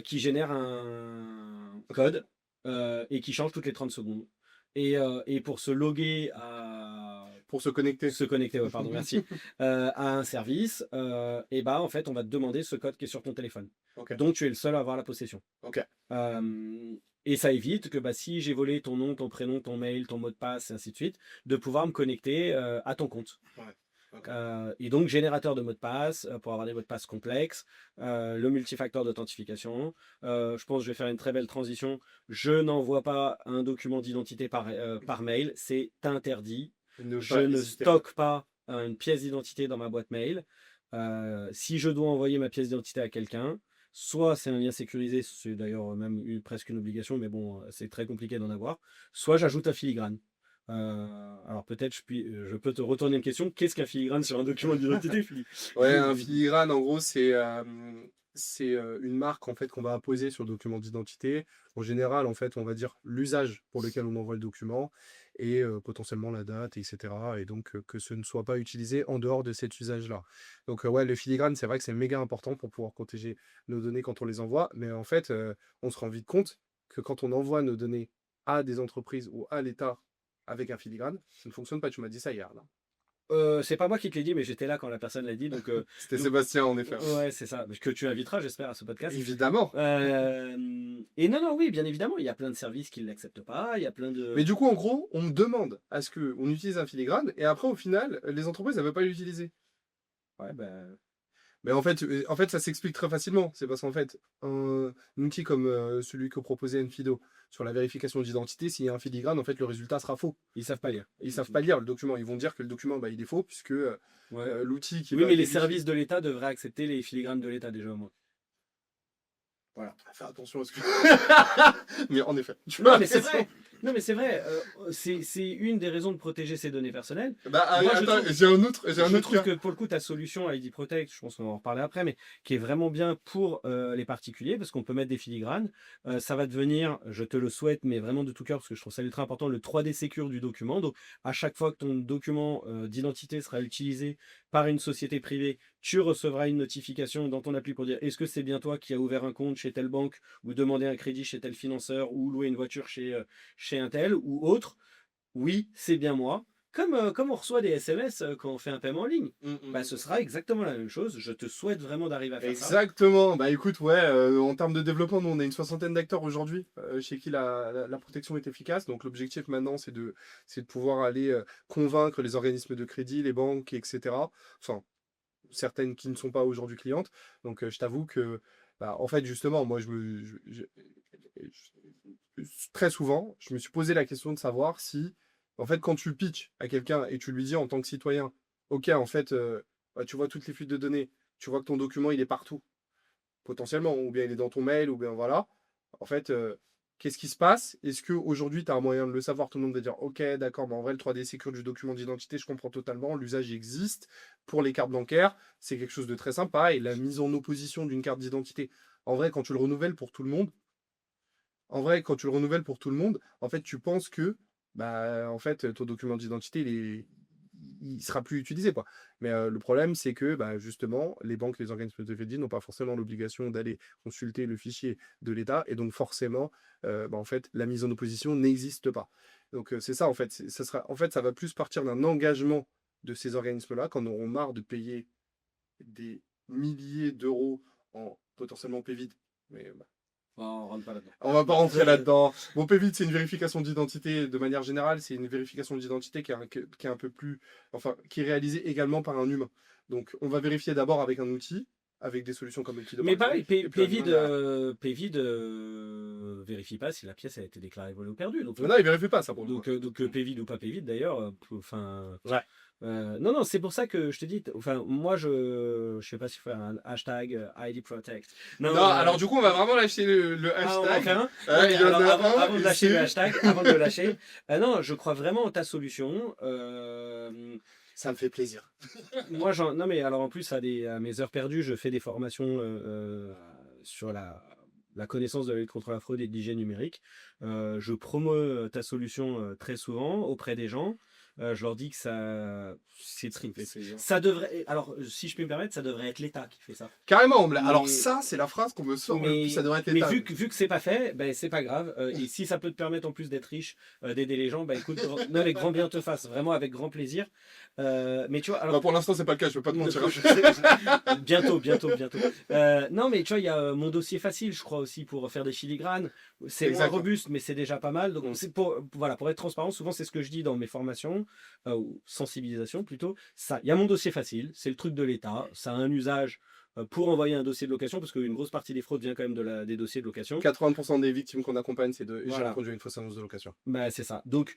qui génèrent un code et qui changent toutes les 30 secondes. Et pour se loguer Pour se connecter. ouais, pardon, merci, à un service, et bah en fait on va te demander ce code qui est sur ton téléphone. Ok. Donc tu es le seul à avoir la possession. Ok. Et ça évite que bah, si j'ai volé ton nom, ton prénom, ton mail, ton mot de passe, et ainsi de suite, de pouvoir me connecter à ton compte. Ouais. Ok. Et donc générateur de mots de passe pour avoir des mots de passe complexes, le multifacteur d'authentification. Je pense que je vais faire une très belle transition. Je n'envoie pas un document d'identité par mail, c'est interdit. Je ne stocke pas une pièce d'identité dans ma boîte mail. Si je dois envoyer ma pièce d'identité à quelqu'un, soit c'est un lien sécurisé, c'est d'ailleurs même presque une obligation, mais bon, c'est très compliqué d'en avoir, soit j'ajoute un filigrane. Alors peut-être je peux te retourner une question. Qu'est-ce qu'un filigrane sur un document d'identité, Philippe? Ouais, un filigrane, en gros, c'est une marque en fait qu'on va apposer sur le document d'identité. En général, en fait, on va dire l'usage pour lequel on envoie le document et potentiellement la date, etc. Et donc que ce ne soit pas utilisé en dehors de cet usage-là. Donc ouais, le filigrane, c'est vrai que c'est méga important pour pouvoir protéger nos données quand on les envoie. Mais en fait, on se rend vite compte que quand on envoie nos données à des entreprises ou à l'État avec un filigrane, ça ne fonctionne pas. Tu m'as dit ça hier, là. C'est pas moi qui te l'ai dit, mais j'étais là quand la personne l'a dit. Donc, C'était Sébastien, en effet. ouais, c'est ça. Que tu inviteras, j'espère, à ce podcast. Évidemment. Et non, oui, bien évidemment, il y a plein de services qui ne l'acceptent pas. Il y a plein de. Mais du coup, en gros, on me demande à ce qu'on utilise un filigrane et après, au final, les entreprises, elles ne veulent pas l'utiliser. Ouais, ben. Mais en fait, ça s'explique très facilement. C'est parce qu'en fait, un outil comme celui que proposait Enfido sur la vérification d'identité, s'il y a un filigrane, en fait, le résultat sera faux. Ils savent pas lire. Ils savent pas lire le document. Ils vont dire que le document, bah, il est faux puisque Ouais. l'outil qui Oui, va mais les vérifier- services de l'État devraient accepter les filigranes de l'État déjà au moins. Voilà, faire attention à ce que. Mais en effet. Tu Non, vois, mais c'est vrai. Non, mais c'est vrai. C'est une des raisons de protéger ses données personnelles. Bah, Moi, je attends, trouve- j'ai un autre Je trouve cas. que pour le coup, ta solution ID Protect, je pense qu'on va en reparler après, mais qui est vraiment bien pour les particuliers, parce qu'on peut mettre des filigranes. Ça va devenir, je te le souhaite, mais vraiment de tout cœur, parce que je trouve ça ultra important, le 3D Secure du document. Donc, à chaque fois que ton document d'identité sera utilisé par une société privée, tu recevras une notification dans ton appli pour dire est-ce que c'est bien toi qui as ouvert un compte chez telle banque, ou demandé un crédit chez tel financeur, ou loué une voiture chez un tel, ou autre. Oui, c'est bien moi. Comme on reçoit des SMS quand on fait un paiement en ligne. Bah, ce sera exactement la même chose. Je te souhaite vraiment d'arriver à faire ça. Exactement. Bah écoute, ouais, en termes de développement, nous on a une 60aine d'acteurs aujourd'hui chez qui la protection est efficace. Donc l'objectif maintenant, c'est de pouvoir aller convaincre les organismes de crédit, les banques, etc. Enfin, certaines qui ne sont pas aujourd'hui clientes. Donc je t'avoue que, bah, en fait, justement, moi, très souvent, je me suis posé la question de savoir si, en fait, quand tu pitches à quelqu'un et tu lui dis en tant que citoyen, ok, en fait, bah, tu vois toutes les fuites de données, tu vois que ton document, il est partout, potentiellement, ou bien il est dans ton mail, ou bien voilà. En fait, qu'est-ce qui se passe? Est-ce qu'aujourd'hui, tu as un moyen de le savoir? Tout le monde va dire, ok, d'accord, mais en vrai, le 3D Secure du document d'identité, je comprends totalement, l'usage il existe. Pour les cartes bancaires, c'est quelque chose de très sympa, et la mise en opposition d'une carte d'identité, en vrai, quand tu le renouvelles pour tout le monde, en fait, tu penses que, bah, en fait, ton document d'identité, il sera plus utilisé, quoi. Mais le problème, c'est que, bah, justement, les banques, les organismes de crédit n'ont pas forcément l'obligation d'aller consulter le fichier de l'État, et donc forcément, bah, en fait, la mise en opposition n'existe pas. Donc c'est ça, en fait. En fait, ça va plus partir d'un engagement de ces organismes-là, quand on auront marre de payer des milliers d'euros en potentiellement PVD. Mais bah, On rentre pas là-dedans. on va pas rentrer là-dedans. Bon, PVID, c'est une vérification d'identité de manière générale. C'est une vérification d'identité qui est un peu plus. Enfin, qui est réalisée également par un humain. Donc, on va vérifier d'abord avec un outil, avec des solutions comme Equido. Mais pareil, PVID. PVID vérifie pas si la pièce a été déclarée volée ou perdue. Donc, Non, il vérifie pas ça pour le coup. donc PVID ou pas PVID d'ailleurs, enfin. Ouais. Non, c'est pour ça que je te dis, enfin, moi je sais pas si faire un hashtag ID Protect. Non, alors du coup, on va vraiment lâcher le Ah, on va en hashtag. faire un Il y en Alors, a un, avant de lâcher le ici. hashtag, avant de le lâcher, non, je crois vraiment en ta solution. Ça me fait plaisir. Moi, non, mais alors en plus, à mes heures perdues, je fais des formations sur la connaissance de la lutte contre la fraude et de l'hygiène numérique. Je promeus ta solution très souvent auprès des gens. Je leur dis que Ça me fait plaisir. ça devrait. Alors, si je puis me permettre, ça devrait être l'État qui fait ça. Carrément, Mais- alors ça, c'est la phrase qu'on me sort le plus, ça devrait être mais l'État. vu que c'est pas fait, ben c'est pas grave. Et si ça peut te permettre en plus d'être riche, d'aider les gens, ben écoute, non, avec grand bien te fasse, vraiment avec grand plaisir. Mais tu vois, alors Bah, pour l'instant, c'est pas le cas, je peux pas te mentir. bientôt. Non, mais tu vois, il y a mon dossier facile, je crois aussi, pour faire des filigranes. C'est moins Exactement. robuste, mais c'est déjà pas mal. Donc, c'est voilà, pour être transparent, souvent, c'est ce que je dis dans mes formations, ou sensibilisation plutôt. Ça, il y a mon dossier facile, c'est le truc de l'État. Ça a un usage pour envoyer un dossier de location, parce qu'une grosse partie des fraudes vient quand même des dossiers de location. 80% des victimes qu'on accompagne, c'est de j'ai Voilà. introduit une fausse annonce de location. Bah, c'est ça. Donc,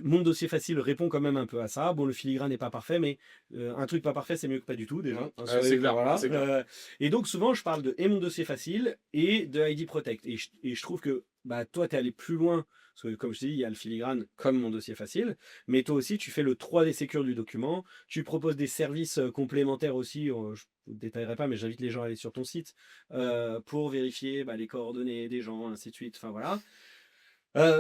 mon dossier facile répond quand même un peu à ça. Bon, le filigrane n'est pas parfait, mais un truc pas parfait, c'est mieux que pas du tout, déjà. Hein, c'est clair, voilà. c'est clair. Et donc, souvent, je parle de et mon dossier facile et de ID Protect. Et je trouve que bah, toi, tu es allé plus loin. Parce que, comme je te dis, il y a le filigrane comme mon dossier facile. Mais toi aussi, tu fais le 3D Secure du document. Tu proposes des services complémentaires aussi. Je ne détaillerai pas, mais j'invite les gens à aller sur ton site pour vérifier bah, les coordonnées des gens, ainsi de suite. Enfin, voilà.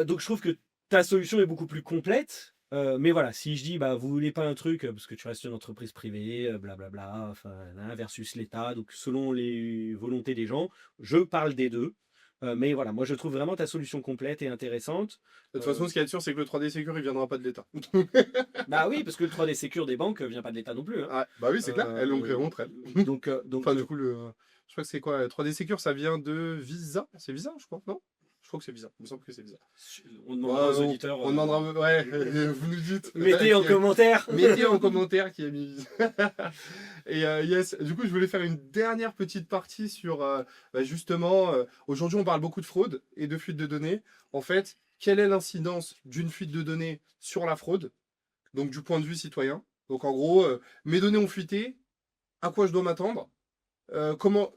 Donc je trouve que ta solution est beaucoup plus complète. Mais voilà, si je dis bah vous voulez pas un truc parce que tu restes une entreprise privée, blablabla, enfin versus l'État, donc selon les volontés des gens, je parle des deux. Mais voilà, moi je trouve vraiment ta solution complète et intéressante. De toute façon, ce qu'il y a de sûr, c'est que le 3D Secure, il viendra pas de l'État. Bah oui, parce que le 3D Secure des banques vient pas de l'État non plus. Hein. Ah, bah oui, c'est clair, elles l'ont créé entre elles. Donc Enfin, du coup, je crois que c'est quoi 3D Secure, ça vient de Visa. C'est Visa, je crois, non? Je crois que c'est Visa. Il me semble que c'est Visa. on demandera aux auditeurs. On demandera, ouais, vous nous dites. Mettez en commentaire. Mettez en commentaire qui a mis Visa. Et yes, du coup, je voulais faire une dernière petite partie sur bah, justement, aujourd'hui, on parle beaucoup de fraude et de fuite de données. En fait, quelle est l'incidence d'une fuite de données sur la fraude? Donc, du point de vue citoyen. Donc, en gros, mes données ont fuité. À quoi je dois m'attendre? Comment.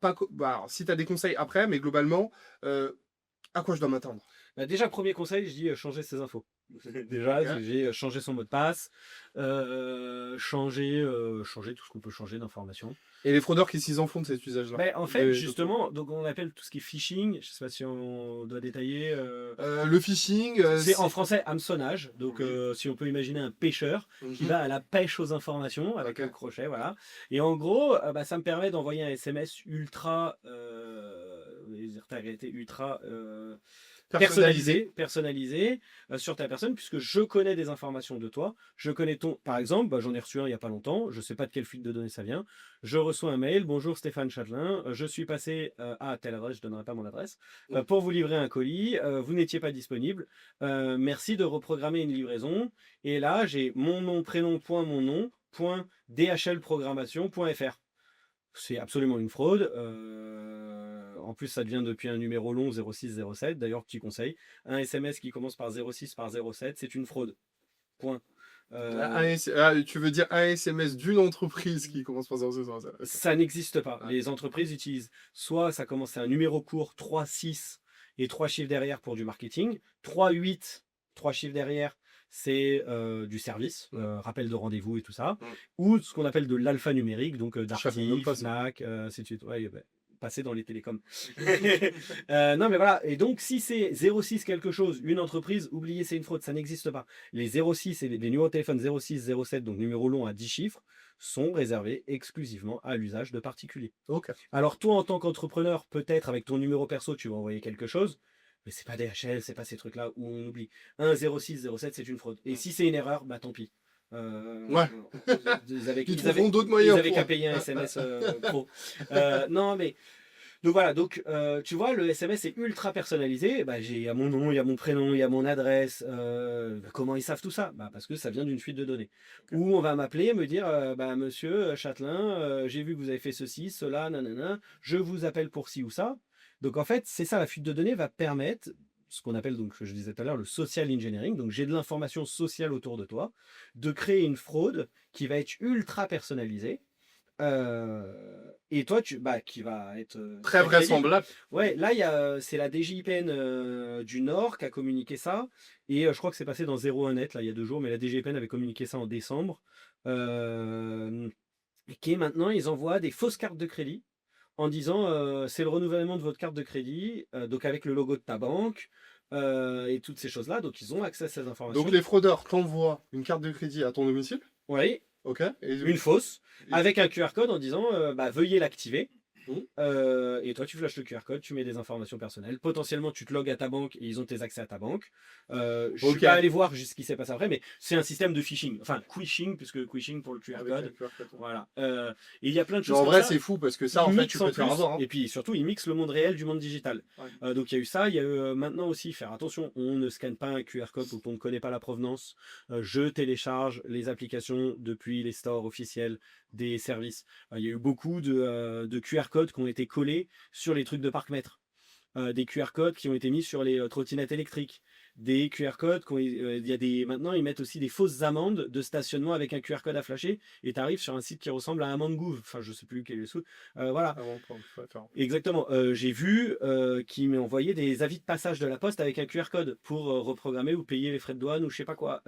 Bah, alors, si tu as des conseils après, mais globalement, à quoi je dois m'attendre? Bah, déjà, premier conseil, je dis changer ses infos. Déjà, Ok. j'ai changé son mot de passe, changer tout ce qu'on peut changer d'information. Et les fraudeurs, qu'est-ce qu'ils en font de cet usage-là? Mais en fait, justement, donc on appelle tout ce qui est phishing. Je sais pas si on doit détailler. Le phishing, c'est en français hameçonnage. Donc, si on peut imaginer un pêcheur qui va à la pêche aux informations avec un crochet, voilà. Et en gros, bah, ça me permet d'envoyer un SMS ultra, ultra personnalisé sur ta personne, puisque je connais des informations de toi. Je connais par exemple, bah, j'en ai reçu un il n'y a pas longtemps, je ne sais pas de quelle fuite de données ça vient. Je reçois un mail: bonjour Stéphane Châtelain, je suis passé à telle adresse, je ne donnerai pas mon adresse, pour vous livrer un colis, vous n'étiez pas disponible, merci de reprogrammer une livraison. Et là, j'ai mon nom, prénom, point, mon nom, point, dhlprogrammation.fr. C'est absolument une fraude. En plus, ça devient depuis un numéro long 0607. D'ailleurs, petit conseil, un SMS qui commence par 06 par 07, c'est une fraude. Point. Tu veux dire un SMS d'une entreprise qui commence par 0607? Ça n'existe pas. Les entreprises utilisent soit ça commence, c'est un numéro court 3, 6 et 3 chiffres derrière pour du marketing. 3, 8, 3 chiffres derrière, c'est du service, rappel de rendez-vous et tout ça, ou ce qu'on appelle de l'alphanumérique, donc Darty, Fnac, c'est de suite. Ouais, passer dans les télécoms. Non, mais voilà. Et donc, si c'est 06 quelque chose, une entreprise, oubliez, c'est une fraude, ça n'existe pas. Les 06 et les numéros de téléphone 06, 07, donc numéro long à 10 chiffres, sont réservés exclusivement à l'usage de particuliers. Okay. Alors, toi, en tant qu'entrepreneur, peut-être avec ton numéro perso, tu vas envoyer quelque chose. Mais c'est pas DHL, c'est pas ces trucs-là où on oublie. 1, 06, 07, c'est une fraude. Et si c'est une erreur, bah tant pis. Ouais. Ils trouveront d'autres moyens. Ils avaient qu'à payer un SMS pro. Non, mais. Donc voilà, donc tu vois, le SMS est ultra personnalisé. Bah, il y a mon nom, il y a mon prénom, il y a mon adresse. Comment ils savent tout ça? Bah, parce que ça vient d'une fuite de données. Okay. Ou on va m'appeler, me dire bah, monsieur Châtelain, j'ai vu que vous avez fait ceci, cela, nanana, je vous appelle pour ci ou ça. Donc en fait, c'est ça, la fuite de données va permettre ce qu'on appelle, donc, je disais tout à l'heure, le social engineering. Donc j'ai de l'information sociale autour de toi, de créer une fraude qui va être ultra personnalisée, Et toi, qui va être Très très crédible. vraisemblable. Ouais, là, c'est la DGIPN du Nord qui a communiqué ça. Et je crois que c'est passé dans 01net, là, il y a 2 jours, mais la DGIPN avait communiqué ça en décembre. Euh, qui est maintenant, ils envoient des fausses cartes de crédit en disant c'est le renouvellement de votre carte de crédit, donc avec le logo de ta banque et toutes ces choses-là. Donc, ils ont accès à ces Donc informations. les fraudeurs t'envoient une carte de crédit à ton domicile. Oui, Ok. une fausse, Et- avec un QR code en disant veuillez l'activer. Hmm. Et toi, tu flashes le QR code, tu mets des informations personnelles. Potentiellement, tu te logs à ta banque et ils ont tes accès à ta banque. Je suis Ok. pas allé voir ce qui s'est passé après, mais c'est un système de phishing. Enfin, quishing, puisque quishing pour le QR Avec un code. QR code. Voilà. Et il y a plein de Mais choses en comme vrai, ça. c'est fou parce que ça, Ils en fait, tu mixent peux en te faire plus, avoir. Hein. et puis surtout, ils mixent le monde réel du monde digital. Ouais. Donc il y a eu ça, il y a eu maintenant aussi faire attention, on ne scanne pas un QR code dont on ne connaît pas la provenance. Je télécharge les applications depuis les stores officiels des services. Il y a eu beaucoup de QR codes qui ont été collés sur les trucs de parc-mètre. Des QR codes qui ont été mis sur les trottinettes électriques, des QR codes, il y a maintenant ils mettent aussi des fausses amendes de stationnement avec un QR code à flasher et tu arrives sur un site qui ressemble à Amende Gouv, enfin je sais plus quel est le sous. Voilà, Avant, faut faire. exactement. J'ai vu qu'ils m'ont envoyé des avis de passage de la poste avec un QR code pour reprogrammer ou payer les frais de douane ou je sais pas quoi.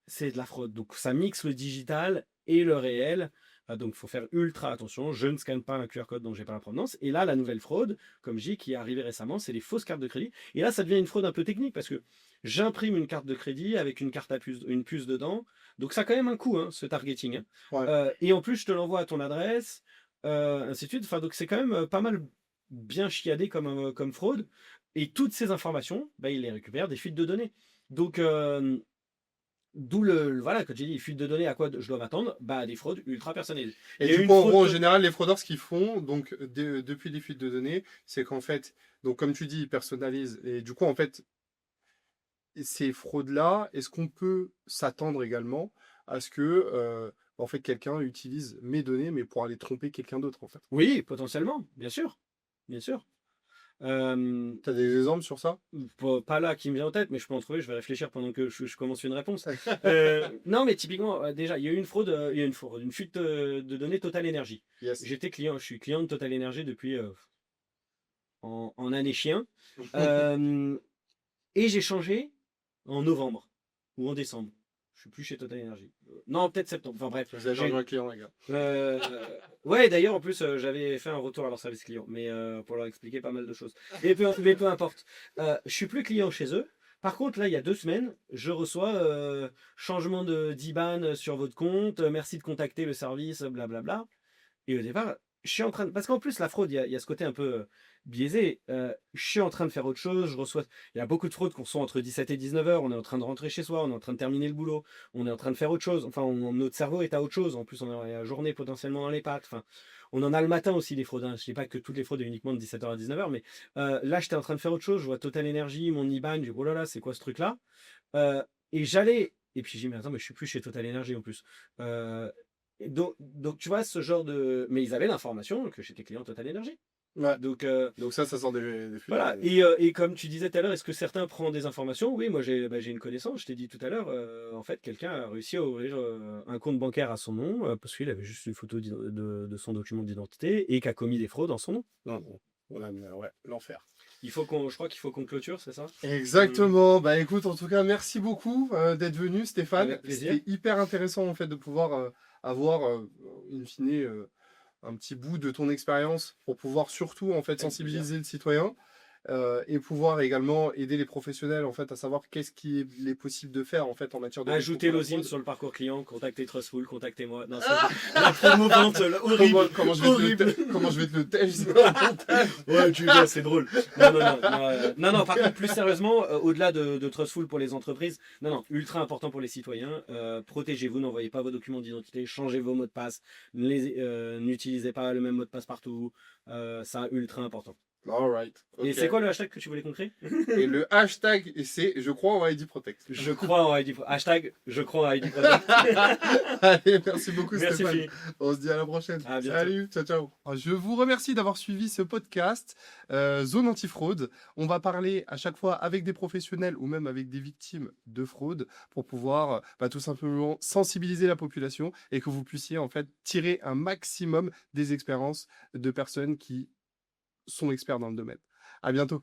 C'est de la fraude. Donc ça mixe le digital et le réel. Donc il faut faire ultra attention. Je ne scanne pas un QR code dont j'ai pas la provenance. Et là, la nouvelle fraude, comme je dis, qui est arrivée récemment, c'est les fausses cartes de crédit. Et là, ça devient une fraude un peu technique parce que j'imprime une carte de crédit avec une carte à puce, une puce dedans. Donc ça a quand même un coût, hein, ce targeting. Hein. Ouais. Et en plus, je te l'envoie à ton adresse, ainsi de suite. Enfin, donc c'est quand même pas mal bien chiadé comme fraude. Et toutes ces informations, bah, il les récupère des fuites de données. Donc, d'où voilà, quand j'ai dit fuite de données, à quoi je dois m'attendre? Bah, des fraudes ultra personnalisées. Et Il y a eu du une coup, en gros, en fraude. général, les fraudeurs, ce qu'ils font, donc depuis les fuites de données, c'est qu'en fait, donc comme tu dis, ils personnalisent. Et du coup, en fait, ces fraudes-là, est-ce qu'on peut s'attendre également à ce que en fait, quelqu'un utilise mes données, mais pour aller tromper quelqu'un d'autre, en fait? Oui, potentiellement, bien sûr. Bien sûr. Euh, Tu as des exemples sur ça? pas là qui me vient en tête, mais je peux en trouver, je vais réfléchir pendant que je commence une réponse. Non, mais typiquement, déjà, il y a eu une fraude, il y a une fuite de données Total Energy. Yes. Je suis client de Total Energy depuis en année chien. Euh, et j'ai changé en novembre ou en décembre. Je suis plus chez Total Energy. Non, peut-être septembre. Enfin bref. Vous avez perdu un client, les gars. Euh, ouais, d'ailleurs, en plus, j'avais fait un retour à leur service client, mais pour leur expliquer pas mal de choses. Mais peu importe. Je suis plus client chez eux. Par contre, là, il y a 2 semaines, je reçois changement d'IBAN sur votre compte. Merci de contacter le service, blablabla. Et au départ, je suis en train de... Parce qu'en plus, la fraude, il y a ce côté un peu biaisé. Je suis en train de faire autre chose. Je reçois... Il y a beaucoup de fraudes qu'on reçoit entre 17 et 19 heures. On est en train de rentrer chez soi. On est en train de terminer le boulot. On est en train de faire autre chose. Enfin, notre cerveau est à autre chose. En plus, on a la journée potentiellement dans les pattes. Enfin, on en a le matin aussi, des fraudes. Hein. Je ne dis pas que toutes les fraudes est uniquement de 17 heures à 19 heures. Mais là, j'étais en train de faire autre chose. Je vois Total Energy, mon IBAN. Je dis, oh là là, c'est quoi ce truc-là? Et j'allais... Et puis j'ai dit, mais attends, mais je suis plus chez Total Energy en plus. Donc, tu vois, ce genre de. Mais ils avaient l'information que j'étais client Total Energy. Ouais. Donc, Donc ça sort des fuites. voilà. Et comme tu disais tout à l'heure, est-ce que certains prennent des informations? Oui, moi j'ai une connaissance. Je t'ai dit tout à l'heure, en fait, quelqu'un a réussi à ouvrir un compte bancaire à son nom parce qu'il avait juste une photo de son document d'identité et qui a commis des fraudes en son nom. Non, non. Ouais, l'enfer. Je crois qu'il faut qu'on clôture, c'est ça? Exactement. Bah écoute, en tout cas, merci beaucoup d'être venu, Stéphane. Avec plaisir. C'était hyper intéressant en fait de pouvoir avoir, in fine, un petit bout de ton expérience pour pouvoir surtout en fait Avec sensibiliser le citoyen et pouvoir également aider les professionnels en fait à savoir qu'est-ce qu'il est possible de faire en fait en matière de lutte Ajoutez contre la l'osine fraude. sur le parcours client, contactez Trustful, contactez-moi. Non, la promo vente, là, horrible. Comment je vais te le tester Ouais, tu vois, c'est drôle. Non, par contre, plus sérieusement, au-delà de Trustful pour les entreprises, non, ultra important pour les citoyens. Protégez-vous, n'envoyez pas vos documents d'identité, changez vos mots de passe, n'utilisez pas le même mot de passe partout. Ça, ultra important. Alright. Et Ok. c'est quoi le hashtag que tu voulais qu'on crée? Et le hashtag, c'est je crois en ID Protect. Je crois en ID. Hashtag je crois en ID Project. Allez, merci beaucoup Merci Stéphane. Philippe. On se dit à la prochaine. À bientôt. Salut, ciao ciao. Je vous remercie d'avoir suivi ce podcast Zone Antifraude. On va parler à chaque fois avec des professionnels ou même avec des victimes de fraude pour pouvoir tout simplement sensibiliser la population et que vous puissiez en fait tirer un maximum des expériences de personnes qui sont experts dans le domaine. À bientôt.